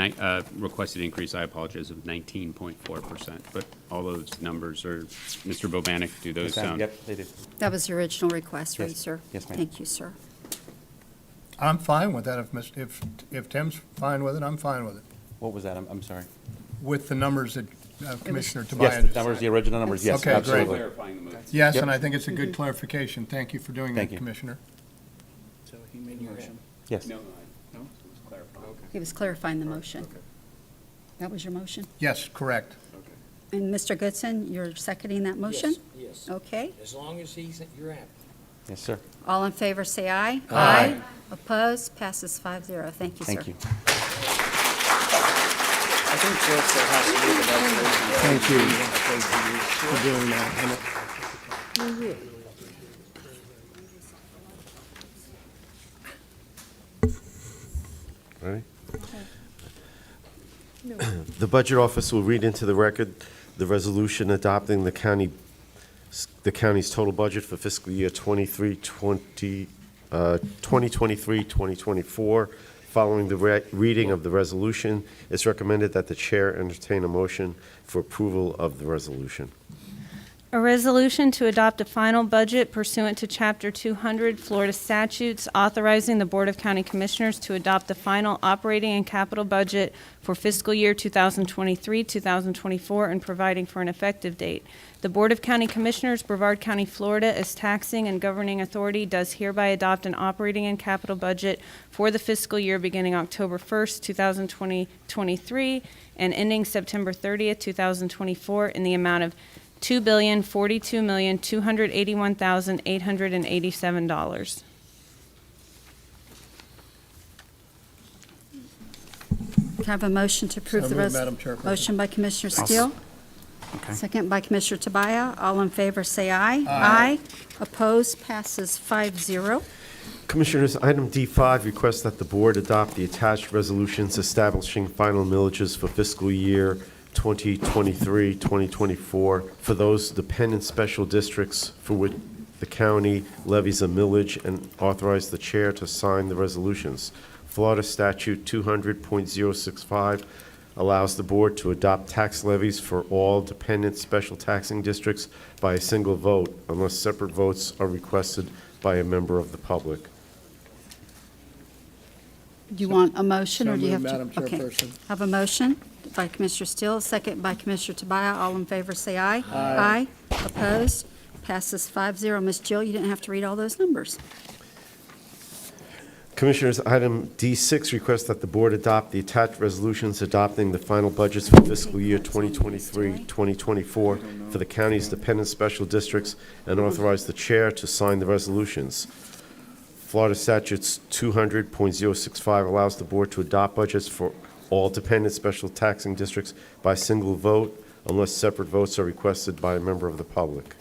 requested increase, I apologize, of 19.4%. But all those numbers are, Mr. Bobanek, do those sound? Yep, they do. That was the original request, right, Yes. sir? Yes, ma'am. Thank you, sir. I'm fine with that. If Tim's fine with it, I'm fine with it. What was that? I'm sorry. With the numbers that Commissioner Tobias. Yes, the numbers, the original numbers, yes, Okay, great. absolutely. Clarifying the motion. Yes, Yep. and I think it's a good clarification. Thank you for doing Thank that, you. Commissioner. So he made a motion. Yes. No, it was clarifying. He was clarifying the motion. That was your motion? Yes, correct. And Mr. Goodson, you're seconding that motion? Yes. Okay. As long as you're happy. Yes, sir. All in favor, say aye. Aye. Opposed? Passes 5-0. Thank you, sir. Thank you. I think Joe still has to do the Thank you for doing that. Ready? The Budget Office will read into the record the resolution adopting the county's total budget for fiscal year 2023-2024. Following the reading of the resolution, it's recommended that the chair entertain a motion for approval of the resolution. A resolution to adopt a final budget pursuant to Chapter 200 Florida statutes authorizing the Board of County Commissioners to adopt the final operating and capital budget for fiscal year 2023-2024 and providing for an effective date. The Board of County Commissioners, Brevard County, Florida, as taxing and governing authority, does hereby adopt an operating and capital budget for the fiscal year beginning October 1st, 2023, and ending September 30th, 2024, in the amount of $2,042,281,887. Can I have a motion to approve So the moved, resolution? Madam Chairperson. Motion by Commissioner Steele. Okay. Second by Commissioner Tobias. All in favor, say aye. Aye. Opposed? Passes 5-0. Commissioners, item D5 requests that the board adopt the attached resolutions establishing final millages for fiscal year 2023-2024 for those dependent special districts for which the county levies a millage, and authorize the chair to sign the resolutions. Florida Statute 200.065 allows the board to adopt tax levies for all dependent special taxing districts by a single vote unless separate votes are requested by a member of the public. Do you want a motion, So or do you have moved, to? Madam Okay. Chairperson. Have a motion by Commissioner Steele, second by Commissioner Tobias. All in favor, say aye. Aye. Opposed? Passes 5-0. Ms. Jill, you didn't have to read all those numbers. Commissioners, item D6 requests that the board adopt the attached resolutions adopting the final budgets for fiscal year 2023-2024 for the county's dependent special districts and authorize the chair to sign the resolutions. Florida Statutes 200.065 allows the board to adopt budgets for all dependent special taxing districts by single vote unless separate votes are requested by a member of the public.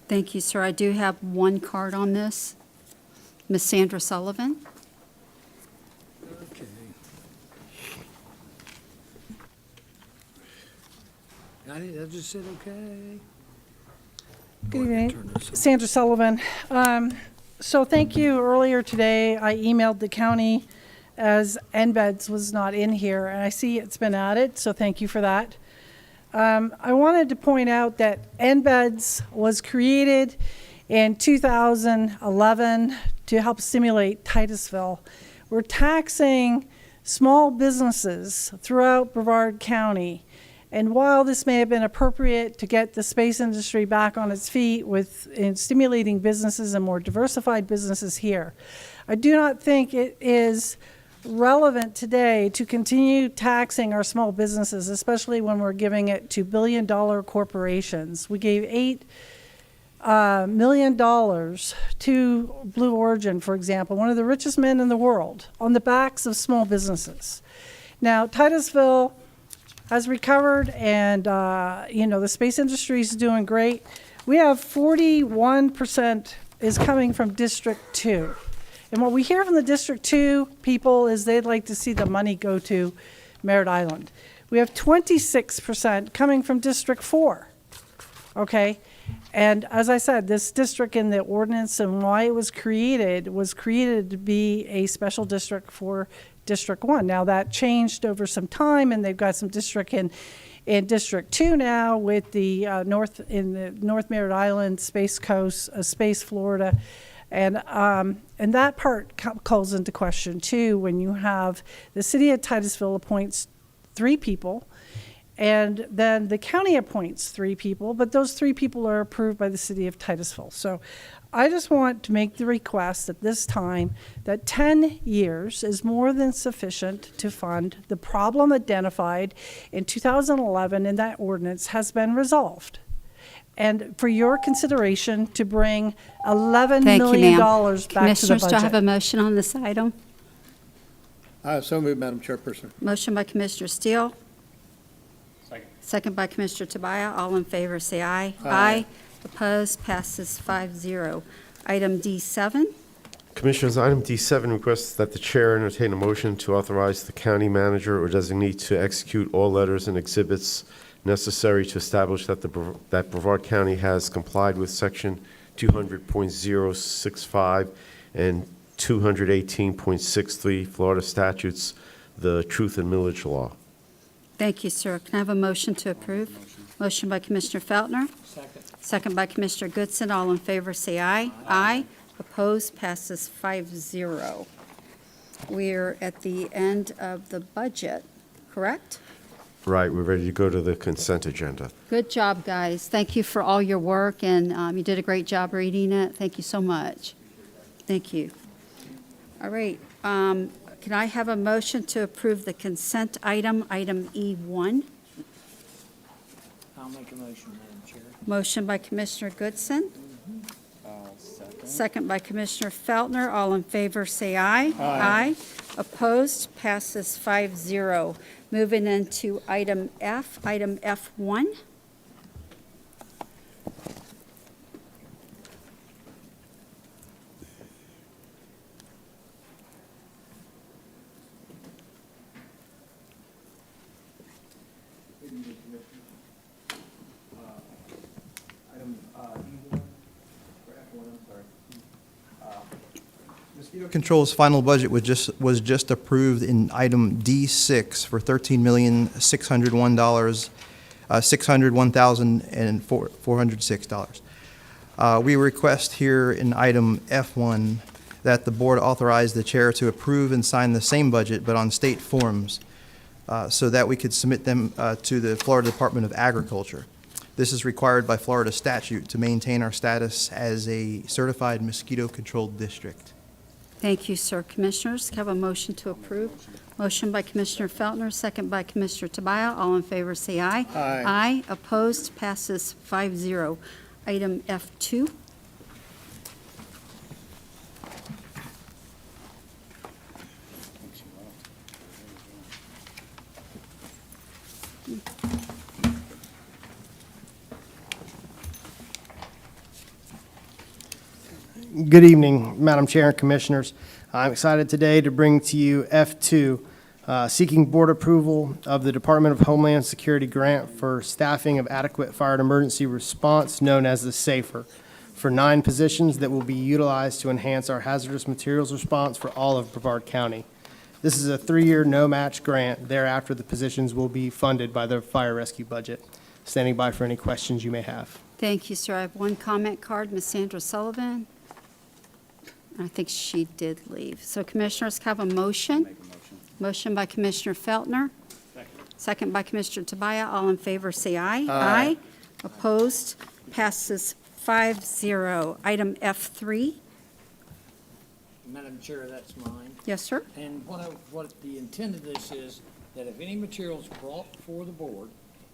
Thank you, sir. I do have one card on this. Ms. Sandra Sullivan. Okay. I just said okay. Good evening. Sandra Sullivan. So thank you. Earlier today, I emailed the county as NBEDS was not in here, and I see it's been added, so thank you for that. I wanted to point out that NBEDS was created in 2011 to help stimulate Titusville. We're taxing small businesses throughout Brevard County. And while this may have been appropriate to get the space industry back on its feet in stimulating businesses and more diversified businesses here, I do not think it is relevant today to continue taxing our small businesses, especially when we're giving it to billion-dollar corporations. We gave $8 million to Blue Origin, for example, one of the richest men in the world, on the backs of small businesses. Now, Titusville has recovered, and the space industry is doing great. We have 41% is coming from District 2. And what we hear from the District 2 people is they'd like to see the money go to Merritt Island. We have 26% coming from District 4, okay? And as I said, this district in the ordinance and why it was created to be a special district for District 1. Now that changed over some time, and they've got some district in District 2 now with the North Merritt Island, Space Coast, Space Florida. And that part calls into question too when you have the city of Titusville appoints 3 people, and then the county appoints 3 people, but those 3 people are approved by the city of Titusville. So I just want to make the request at this time that 10 years is more than sufficient to fund the problem identified in 2011 in that ordinance has been resolved. And for your consideration to bring $11 million back to the Commissioners, do I have a budget. motion on this item? So moved, Madam Chairperson. Motion by Commissioner Steele. Second by Commissioner Tobias. All in favor, say aye. Aye. Opposed, passes 5-0. Item D7. Commissioners, item D7 requests that the chair entertain a motion to authorize the county manager or designee to execute all letters and exhibits necessary to establish that that Brevard County has complied with Section 200.065 and 218.63 Florida statutes, the Truth and Millage Law. Thank you, sir. Can I have a motion to approve? Motion by Commissioner Feltner. Second by Commissioner Goodson. All in favor, say aye. Aye. Opposed, passes 5-0. We're at the end of the budget, correct? Right, we're ready to go to the consent agenda. Good job, guys. Thank you for all your work, and you did a great job reading it. Thank you so much. Thank you. All right. Can I have a motion to approve the consent item E1? I'll make a motion, Madam Chair. Motion by Commissioner Goodson. Second by Commissioner Feltner. All in favor, say aye. Aye. Opposed, passes 5-0. Moving into item F, item F1. Mosquito Control's final budget was just approved in item D6 for $13,601,406. We request here in item F1 that the board authorize the chair to approve and sign the same budget but on state forms so that we could submit them to the Florida Department of Agriculture. This is required by Florida statute to maintain our status as a certified mosquito-controlled district. Thank you, sir. Commissioners, can I have a motion to approve? Motion by Commissioner Feltner, second by Commissioner Tobias. All in favor, say aye. Aye. Aye. Opposed, passes 5-0. Item F2. Good evening, Madam Chair and Commissioners. I'm excited today to bring to you F2, seeking board approval of the Department of Homeland Security grant for staffing of adequate fire and emergency response, known as the SAFER, for 9 positions that will be utilized to enhance our hazardous materials response for all of Brevard County. This is a 3-year no-match grant. Thereafter, the positions will be funded by the fire rescue budget. Standing by for any questions you may have. Thank you, sir. I have one comment card, Ms. Sandra Sullivan. I think she did leave. So commissioners have a motion. Motion by Commissioner Feltner. Second by Commissioner Tobias. All in favor, say aye. Aye. Opposed? Passes 5-0. Item F3. Madam Chair, that's mine. Yes, sir. And what the intent of this is that if any material is brought before the board,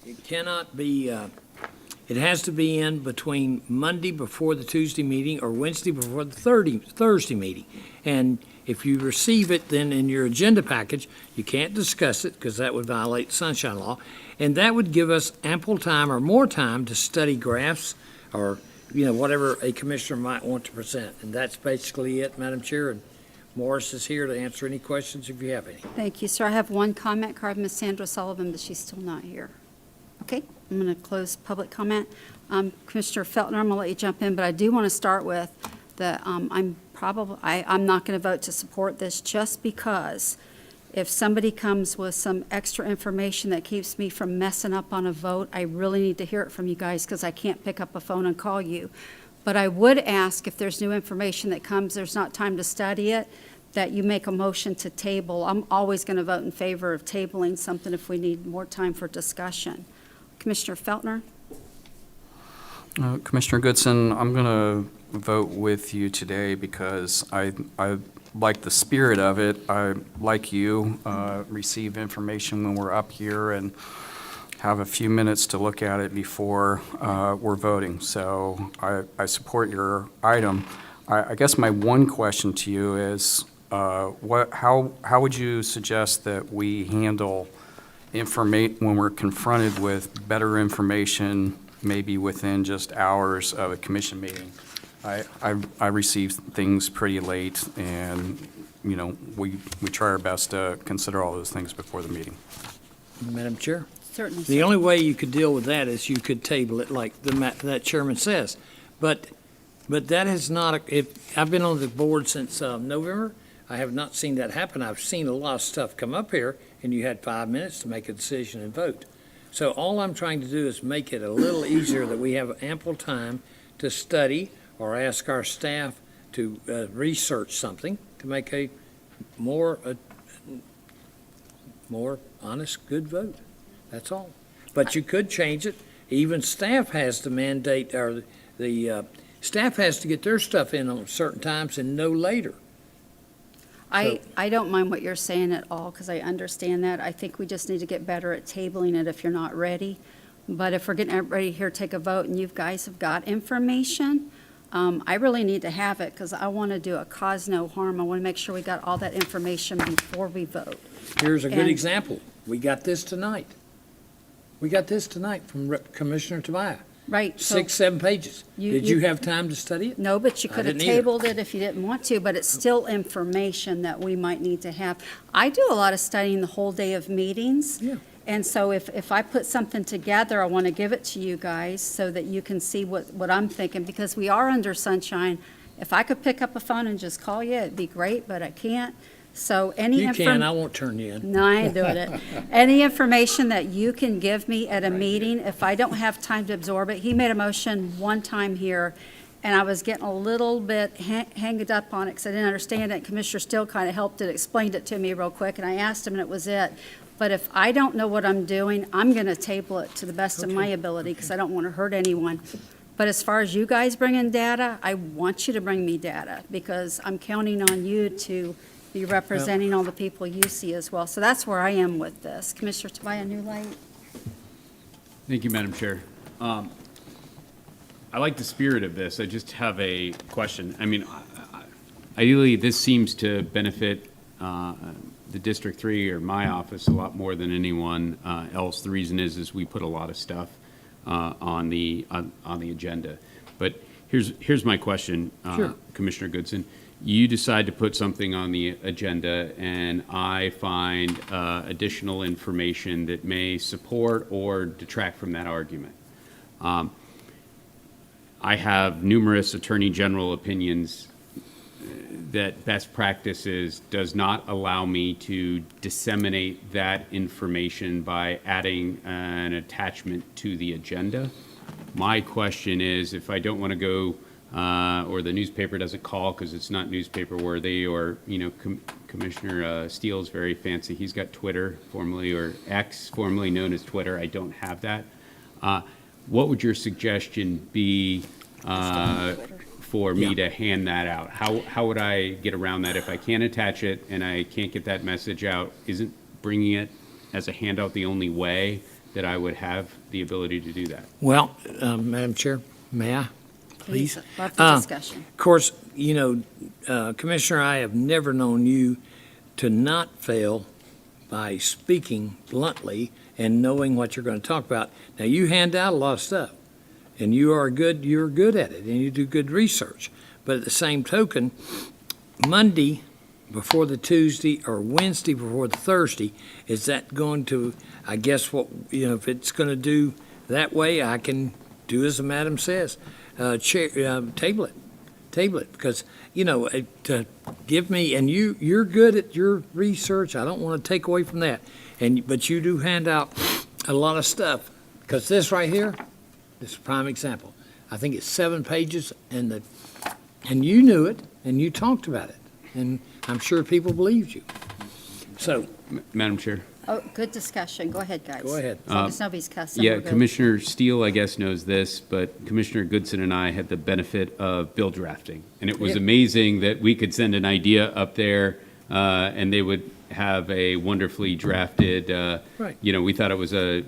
it cannot be, it has to be in between Monday before the Tuesday meeting or Wednesday before the Thursday meeting. And if you receive it then in your agenda package, you can't discuss it because that would violate the Sunshine Law. And that would give us ample time or more time to study graphs or, whatever a commissioner might want to present. And that's basically it, Madam Chair. And Morris is here to answer any questions if you have any. Thank you, sir. I have one comment card, Ms. Sandra Sullivan, but she's still not here. Okay, I'm going to close public comment. Commissioner Feltner, I'm going to let you jump in, but I do want to start with the, I'm not going to vote to support this just because if somebody comes with some extra information that keeps me from messing up on a vote, I really need to hear it from you guys because I can't pick up a phone and call you. But I would ask if there's new information that comes, there's not time to study it, that you make a motion to table. I'm always going to vote in favor of tabling something if we need more time for discussion. Commissioner Feltner? Commissioner Goodson, I'm going to vote with you today because I like the spirit of it. I, like you, receive information when we're up here and have a few minutes to look at it before we're voting. So I support your item. I guess my one question to you is, how would you suggest that we handle when we're confronted with better information, maybe within just hours of a commission meeting? I receive things pretty late, and we try our best to consider all those things before the meeting. Madam Chair? Certainly. The only way you could deal with that is you could table it like that chairman says. But that has not, I've been on the board since November. I have not seen that happen. I've seen a lot of stuff come up here, and you had 5 minutes to make a decision and vote. So all I'm trying to do is make it a little easier that we have ample time to study or ask our staff to research something to make a more honest, good vote. That's all. But you could change it. Even staff has to mandate, or the staff has to get their stuff in on certain times and no later. I don't mind what you're saying at all, because I understand that. I think we just need to get better at tabling it if you're not ready. But if we're getting everybody here to take a vote and you guys have got information, I really need to have it because I want to do a cause no harm. I want to make sure we got all that information before we vote. Here's a good And- example. We got this tonight. We got this tonight from Commissioner Tobias. Right. so 6, 7 pages. You- Did you- you have time to study it? No, but you I could have didn't either. tabled it if you didn't want to, but it's still information that we might need to have. I do a lot of studying the whole day of meetings. Yeah. And so if I put something together, I want to give it to you guys so that you can see what I'm thinking, because we are under sunshine. If I could pick up a phone and just call you, it'd be great, but I can't. So any You can, I won't turn you in. No, I ain't doing it. Any information that you can give me at a meeting, if I don't have time to absorb it, he made a motion one time here, and I was getting a little bit hanged up on it because I didn't understand it. Commissioner Steele kind of helped it, explained it to me real quick, and I asked him, and it was it. But if I don't know what I'm doing, I'm going to table it to the best of my ability because I don't want to hurt anyone. But as far as you guys bringing data, I want you to bring me data because I'm counting on you to be representing all the people you see as well. So that's where I am with this. Commissioner Tobias, New Light? Thank you, Madam Chair. I like the spirit of this. I just have a question. I mean, ideally, this seems to benefit the District 3 or my office a lot more than anyone else. The reason is we put a lot of stuff on the agenda. But here's my question, Sure. Commissioner Goodson. You decide to put something on the agenda, and I find additional information that may support or detract from that argument. I have numerous Attorney General opinions that best practices does not allow me to disseminate that information by adding an attachment to the agenda. My question is, if I don't want to go, or the newspaper doesn't call because it's not newspaper worthy, or, Commissioner Steele is very fancy. He's got Twitter, formerly, or X, formerly known as Twitter. I don't have that. What would your suggestion be for me to hand that out? How would I get around that if I can't attach it and I can't get that message out? Isn't bringing it as a handout the only way that I would have the ability to do that? Well, Madam Chair, may I, please? Love the discussion. Of course, Commissioner, I have never known you to not fail by speaking bluntly and knowing what you're going to talk about. Now, you hand out a lot of stuff, and you're good at it, and you do good research. But at the same token, Monday before the Tuesday or Wednesday before the Thursday, is that going to, I guess, if it's going to do that way, I can do as the madam says, table it, because, to give me, and you're good at your research, I don't want to take away from that, but you do hand out a lot of stuff, because this right here, this is a prime example. I think it's 7 pages, and you knew it, and you talked about it, and I'm sure people believed you. So, Madam Chair? Oh, good discussion. Go ahead, guys. Go ahead. As long as nobody's cussing. Yeah, we're good. Commissioner Steele, I guess, knows this, but Commissioner Goodson and I had the benefit of bill drafting. And it was Yeah. amazing that we could send an idea up there, and they would have a wonderfully drafted, Right. we thought it was a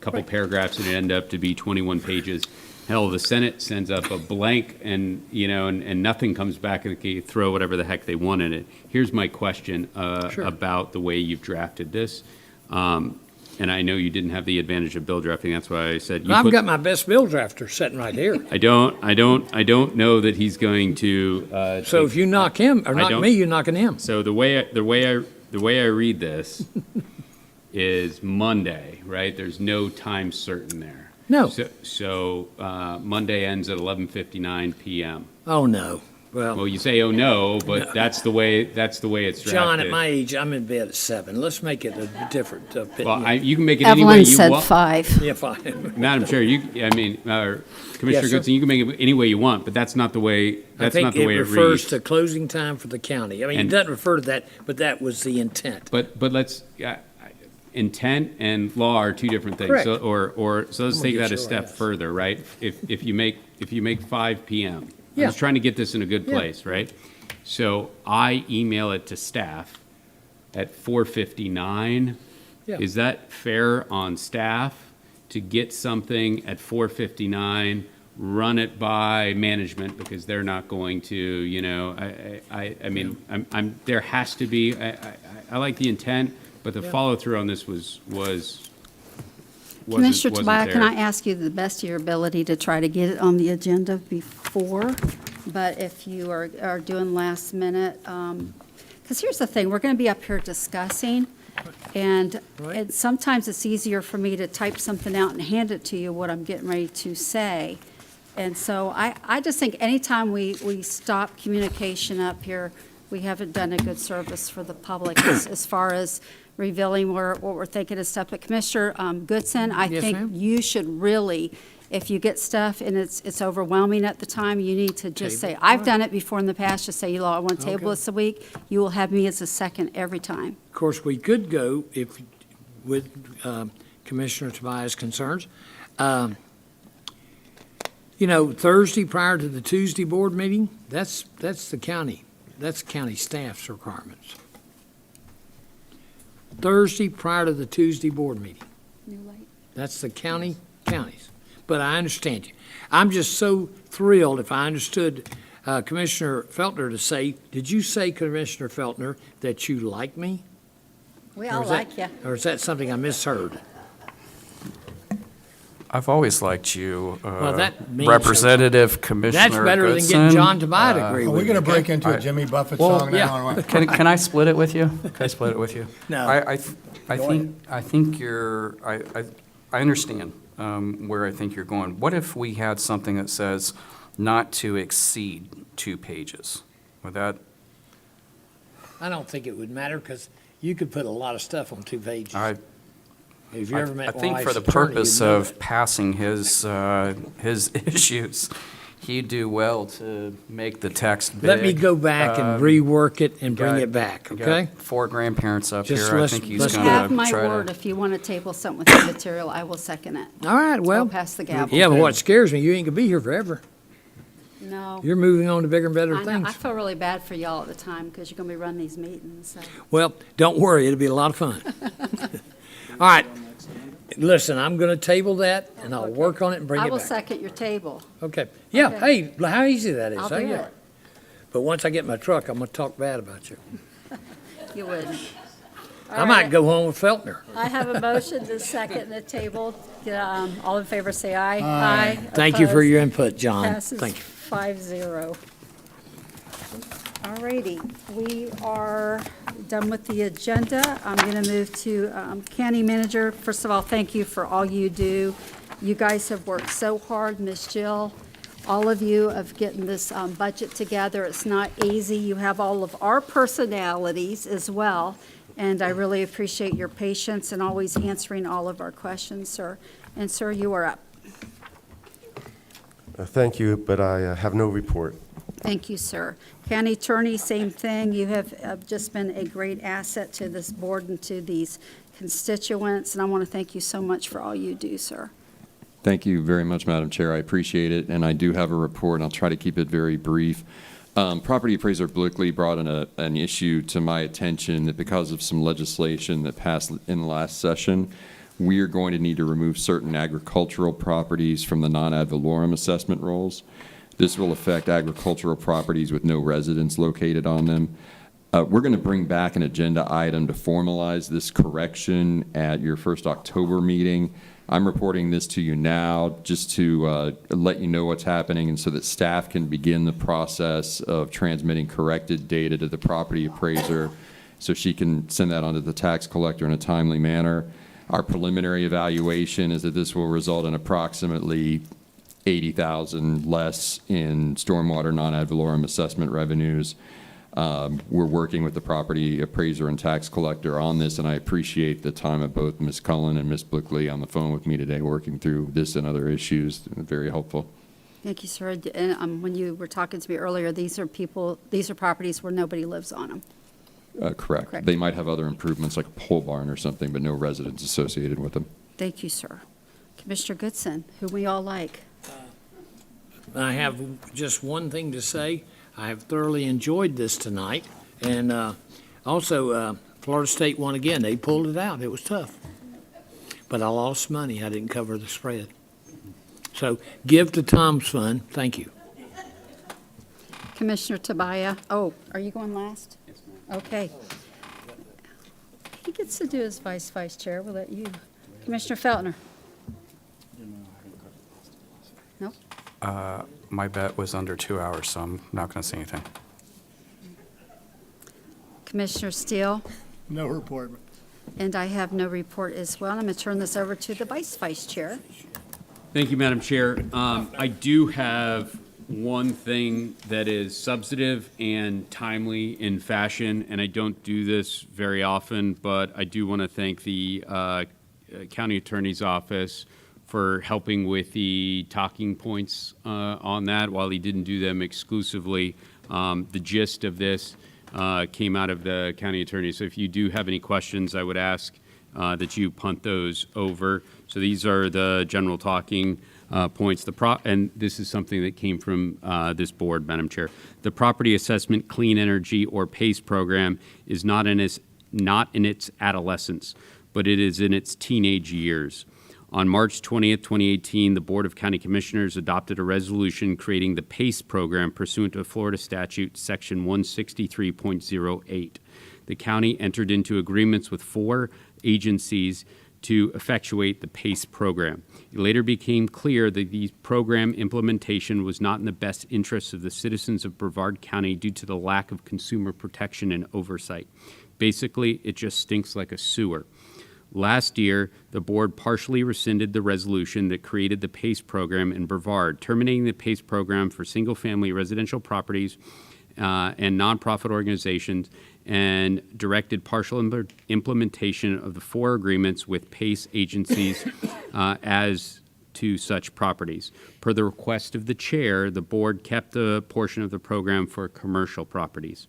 couple paragraphs, and it ended up to be 21 pages. Hell, the Senate sends up a blank and nothing comes back, and they throw whatever the heck they want in it. Here's my question Sure. about the way you've drafted this. And I know you didn't have the advantage of bill drafting. That's why I said you I've put, got my best bill drafter sitting right here. I don't know that he's going to. So if you knock him, or I knock don't- me, you're knocking him. So the way I read this is Monday, right? There's no time certain there. No. So Monday ends at 11:59 p.m. Oh, no. Well, you say, oh no, but that's the way it's drafted. John, at my age, I'm in bed at 7. Let's make it a different. Well, you can make it any way Evelyn you said want. 5. Yeah, fine. Madam Chair, Commissioner Yes, sir. Goodson, you can make it any way you want, but that's not the way. That's not the way it it refers reads. to closing time for the county. I mean, it And- doesn't refer to that, but that was the intent. But let's intent and law are two different things. Correct. So let's gonna take get that a you step right. further, right? If you make 5 p.m. Yeah. I'm just trying to get this in a good Yeah. place, right? So I email it to staff at 4:59. Yeah. Is that fair on staff to get something at 4:59, run it by management because they're not going to, I mean, there has to be, I like the intent, but the follow through on this wasn't Commissioner Tobias, can there. I ask you the best of your ability to try to get it on the agenda before? But if you are doing last minute, because here's the thing, we're going to be up here discussing, and sometimes it's easier for me to type something out and hand it to you, what I'm getting ready to say. And so I just think anytime we stop communication up here, we haven't done a good service for the public as far as revealing what we're thinking of stuff. But Commissioner Goodson, I Yes, think ma'am. you should really, if you get stuff and it's overwhelming at the time, you need to just say, I've done it before in the past, just say, I want to table Okay. this a week. You will have me as a second every time. Of course, we could go, with Commissioner Tobias' concerns, Thursday prior to the Tuesday board meeting, that's the county. That's county staff's requirements. Thursday prior to the Tuesday board meeting. That's the counties. But I understand you. I'm just so thrilled if I understood Commissioner Feltner to say, did you say, Commissioner Feltner, that you like me? We Or all is like that- you. Or is that something I misheard? I've always liked you, Well, that means Representative Commissioner That's better than Goodson. getting John Tobias to agree Are with we you. going to break okay? into a Jimmy Buffett Well, song now? yeah. or what? Can I split it with you? Can I split it with you? No. I think you're, I understand where I think you're going. What if we had something that says not to exceed 2 pages? Would that I don't think it would matter, because you could put a lot of stuff on 2 pages. If you ever met I my think for wife's the attorney, purpose you'd know of that. passing his issues, he'd do well to make the text big. Let me go back and rework it and bring got- it back, We got okay? 4 grandparents up Just here. I let's- think he's let's going do it. Have to my try word, to. if you want to table something with the material, I will second it. All right, well. I'll pass the gavel. Yeah, but what scares me, you ain't gonna be here forever. No. You're moving on to bigger and better I know, things. I feel really bad for y'all at the time, because you're going to be running these meetings, so. Well, don't worry, it'll be a lot of fun. All right, listen, I'm gonna table that, and I'll work on it and bring I it will back. second your table. Okay, yeah, Okay. hey, how easy that is. I'll huh? do Yeah. it. But once I get my truck, I'm gonna talk bad about you. You wouldn't. I might go home with Feltner. I have a motion to second the table. All in favor, say aye. Aye. Thank you for your input, John. Passes Thank you. 5-0. All righty, we are done with the agenda. I'm going to move to County Manager. First of all, thank you for all you do. You guys have worked so hard, Miss Jill, all of you, of getting this budget together. It's not easy. You have all of our personalities as well, and I really appreciate your patience and always answering all of our questions, sir. And sir, you are up. Thank you, but I have no report. Thank you, sir. County Attorney, same thing. You have just been a great asset to this board and to these constituents, and I want to thank you so much for all you do, sir. Thank you very much, Madam Chair. I appreciate it, and I do have a report, and I'll try to keep it very brief. Property appraiser Blickley brought an issue to my attention that because of some legislation that passed in the last session, we are going to need to remove certain agricultural properties from the non-ad valorem assessment rolls. This will affect agricultural properties with no residents located on them. We're going to bring back an agenda item to formalize this correction at your first October meeting. I'm reporting this to you now just to let you know what's happening and so that staff can begin the process of transmitting corrected data to the property appraiser so she can send that on to the tax collector in a timely manner. Our preliminary evaluation is that this will result in approximately $80,000 less in stormwater non-ad valorem assessment revenues. We're working with the property appraiser and tax collector on this, and I appreciate the time of both Ms. Cullen and Ms. Blickley on the phone with me today working through this and other issues. Very helpful. Thank you, sir. And when you were talking to me earlier, these are properties where nobody lives on them. Correct. Correct. They might have other improvements like a pole barn or something, but no residents associated with them. Thank you, sir. Commissioner Goodson, who we all like. I have just one thing to say. I have thoroughly enjoyed this tonight. And also, Florida State won again. They pulled it out. It was tough. But I lost money. I didn't cover the spread. So give to Tom's Fund. Thank you. Commissioner Tabaya. Oh, are you going last? Yes, ma'am. Okay. He gets to do his vice chair. We'll let you. Commissioner Feltner. No? My bet was under 2 hours, so I'm not going to say anything. Commissioner Steele. No report. And I have no report as well. I'm going to turn this over to the vice chair. Thank you, Madam Chair. I do have one thing that is substantive and timely in fashion, and I don't do this very often, but I do want to thank the County Attorney's Office for helping with the talking points on that while he didn't do them exclusively. The gist of this came out of the County Attorney. So if you do have any questions, I would ask that you punt those over. So these are the general talking points. And this is something that came from this board, Madam Chair. The Property Assessment Clean Energy or PACE program is not in its adolescence, but it is in its teenage years. On March 20th, 2018, the Board of County Commissioners adopted a resolution creating the PACE program pursuant to Florida Statute Section 163.08. The county entered into agreements with 4 agencies to effectuate the PACE program. It later became clear that the program implementation was not in the best interests of the citizens of Brevard County due to the lack of consumer protection and oversight. Basically, it just stinks like a sewer. Last year, the board partially rescinded the resolution that created the PACE program in Brevard, terminating the PACE program for single-family residential properties and nonprofit organizations and directed partial implementation of the 4 agreements with PACE agencies as to such properties. Per the request of the chair, the board kept a portion of the program for commercial properties.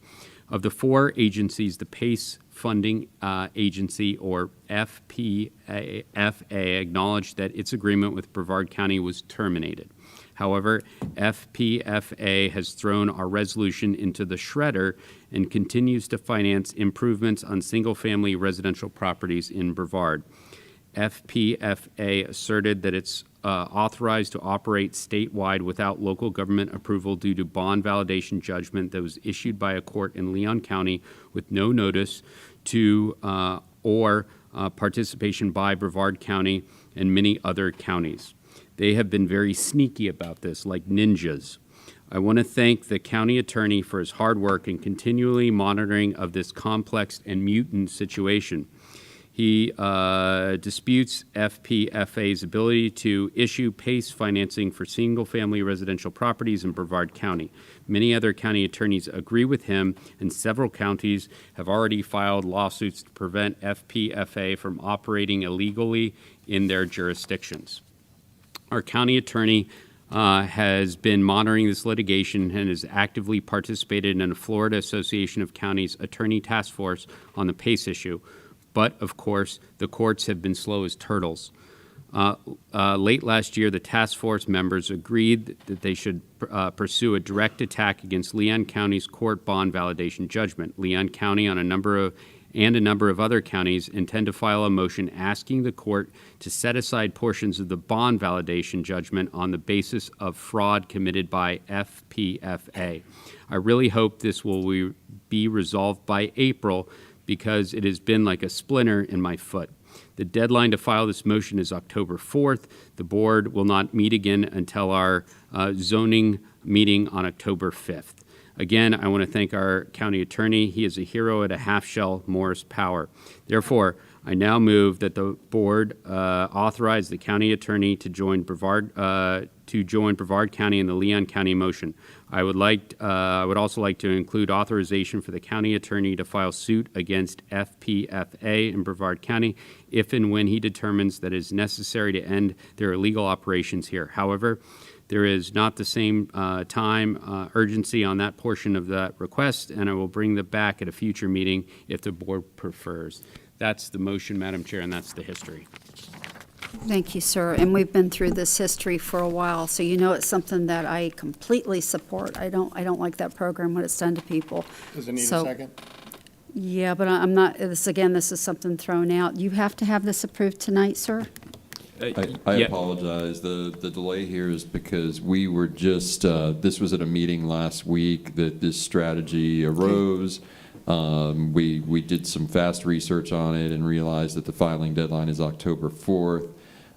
Of the 4 agencies, the PACE Funding Agency, or FPFA, acknowledged that its agreement with Brevard County was terminated. However, FPFA has thrown our resolution into the shredder and continues to finance improvements on single-family residential properties in Brevard. FPFA asserted that it's authorized to operate statewide without local government approval due to bond validation judgment that was issued by a court in Leon County with no notice to or participation by Brevard County and many other counties. They have been very sneaky about this, like ninjas. I want to thank the county attorney for his hard work in continually monitoring of this complex and mutant situation. He disputes FPFA's ability to issue PACE financing for single-family residential properties in Brevard County. Many other county attorneys agree with him, and several counties have already filed lawsuits to prevent FPFA from operating illegally in their jurisdictions. Our county attorney has been monitoring this litigation and has actively participated in a Florida Association of Counties Attorney Task Force on the PACE issue. But, of course, the courts have been slow as turtles. Late last year, the task force members agreed that they should pursue a direct attack against Leon County's court bond validation judgment. Leon County and a number of other counties intend to file a motion asking the court to set aside portions of the bond validation judgment on the basis of fraud committed by FPFA. I really hope this will be resolved by April, because it has been like a splinter in my foot. The deadline to file this motion is October 4th. The board will not meet again until our zoning meeting on October 5th. Again, I want to thank our county attorney. He is a hero at a half-shell Morris Power. Therefore, I now move that the board authorize the county attorney to join Brevard County in the Leon County motion. I would also like to include authorization for the county attorney to file suit against FPFA in Brevard County if and when he determines that it is necessary to end their illegal operations here. However, there is not the same urgency on that portion of that request, and I will bring that back at a future meeting if the board prefers. That's the motion, Madam Chair, and that's the history. Thank you, sir. And we've been through this history for a while, so you know it's something that I completely support. I don't like that program, what it's done to people. Does it need a So- second? Yeah, but I'm not, this is something thrown out. You have to have this approved tonight, sir? I apologize. The delay here is because we were just, this was at a meeting last week that this strategy arose. We did some fast research on it and realized that the filing deadline is October 4th.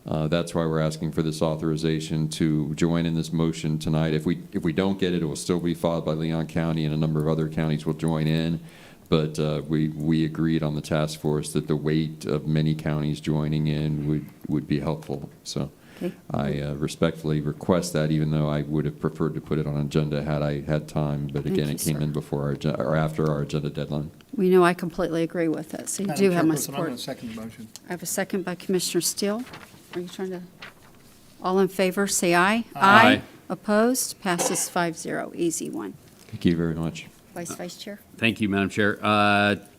That's why we're asking for this authorization to join in this motion tonight. If we don't get it, it will still be filed by Leon County, and a number of other counties will join in. But we agreed on the task force that the weight of many counties joining in would be helpful. So Okay. I respectfully request that, even though I would have preferred to put it on agenda had I had time. But Thank again, you, it came sir. in before or after our agenda deadline. We know I completely agree with it, so you do have my I'm support. going to second the motion. I have a second by Commissioner Steele. Are you trying to, all in favor, say aye. Aye. Opposed? Passes 5-0. Easy one. Thank you very much. Vice Chair? Thank you, Madam Chair.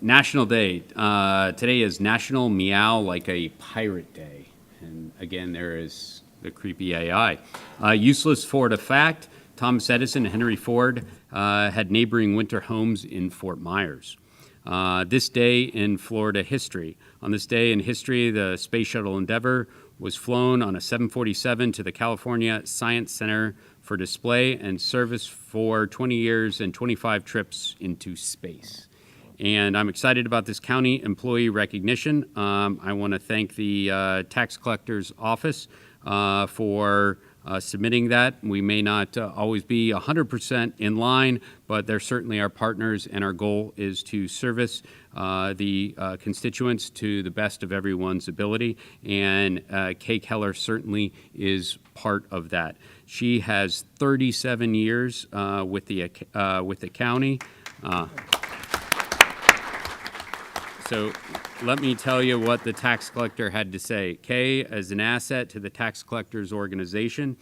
National Day. Today is National Meow Like a Pirate Day. And again, there is the creepy AI. Useless Florida fact, Thomas Edison and Henry Ford had neighboring winter homes in Fort Myers. This day in Florida history. On this day in history, the Space Shuttle Endeavour was flown on a 747 to the California Science Center for display and service for 20 years and 25 trips into space. And I'm excited about this county employee recognition. I want to thank the tax collector's office for submitting that. We may not always be 100% in line, but they're certainly our partners, and our goal is to service the constituents to the best of everyone's ability. And Kay Keller certainly is part of that. She has 37 years with the county. So let me tell you what the tax collector had to say. Kay is an asset to the tax collector's organization.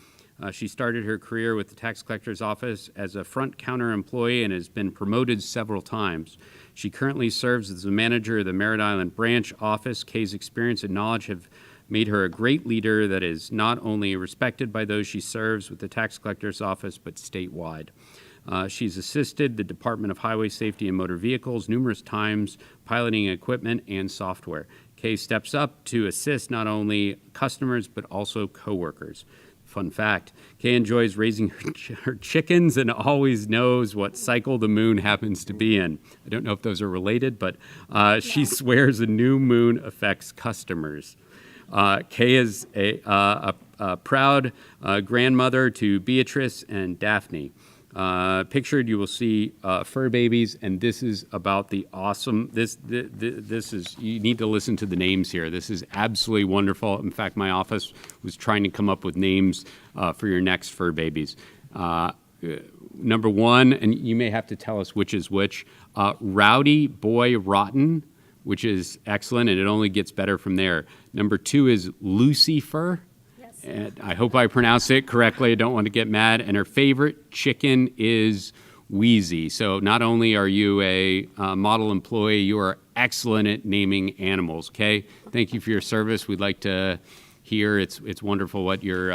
She started her career with the tax collector's office as a front counter employee and has been promoted several times. She currently serves as the manager of the Merritt Island branch office. Kay's experience and knowledge have made her a great leader that is not only respected by those she serves with the tax collector's office, but statewide. She's assisted the Department of Highway Safety and Motor Vehicles numerous times, piloting equipment and software. Kay steps up to assist not only customers, but also coworkers. Fun fact, Kay enjoys raising her chickens and always knows what cycle the moon happens to be in. I don't know if those are related, but she swears a new moon affects customers. Kay is a proud grandmother to Beatrice and Daphne. Pictured, you will see fur babies, and this is about the awesome. This is, you need to listen to the names here. This is absolutely wonderful. In fact, my office was trying to come up with names for your next fur babies. Number one, and you may have to tell us which is which. Rowdy Boy Rotten, which is excellent, and it only gets better from there. Number two is Lucifer. And I hope I pronounced it correctly. I don't want to get mad. And her favorite chicken is Wheezy. So not only are you a model employee, you are excellent at naming animals. Okay, thank you for your service. We'd like to hear. It's wonderful what your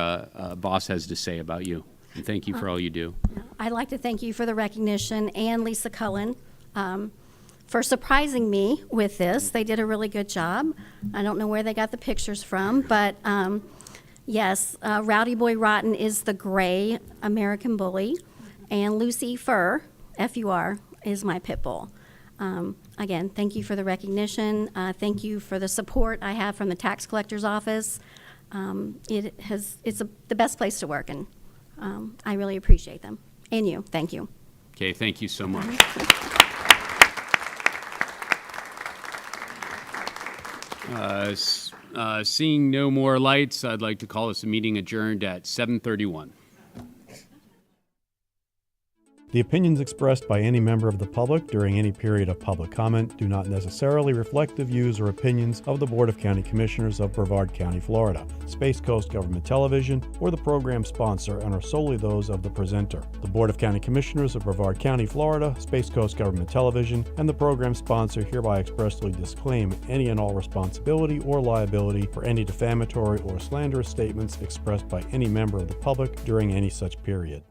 boss has to say about you. And thank you for all you do. I'd like to thank you for the recognition and Lisa Cullen for surprising me with this. They did a really good job. I don't know where they got the pictures from, but yes, Rowdy Boy Rotten is the gray American bully, and Lucy Fur, F-U-R, is my pit bull. Again, thank you for the recognition. Thank you for the support I have from the tax collector's office. It's the best place to work, and I really appreciate them. And you, thank you. Okay, thank you so much. Seeing no more lights, I'd like to call this a meeting adjourned at 7:31. The opinions expressed by any member of the public during any period of public comment do not necessarily reflect the views or opinions of the Board of County Commissioners of Brevard County, Florida, Space Coast Government Television, or the program sponsor, and are solely those of the presenter. The Board of County Commissioners of Brevard County, Florida, Space Coast Government Television, and the program sponsor hereby expressly disclaim any and all responsibility or liability for any defamatory or slanderous statements expressed by any member of the public during any such period.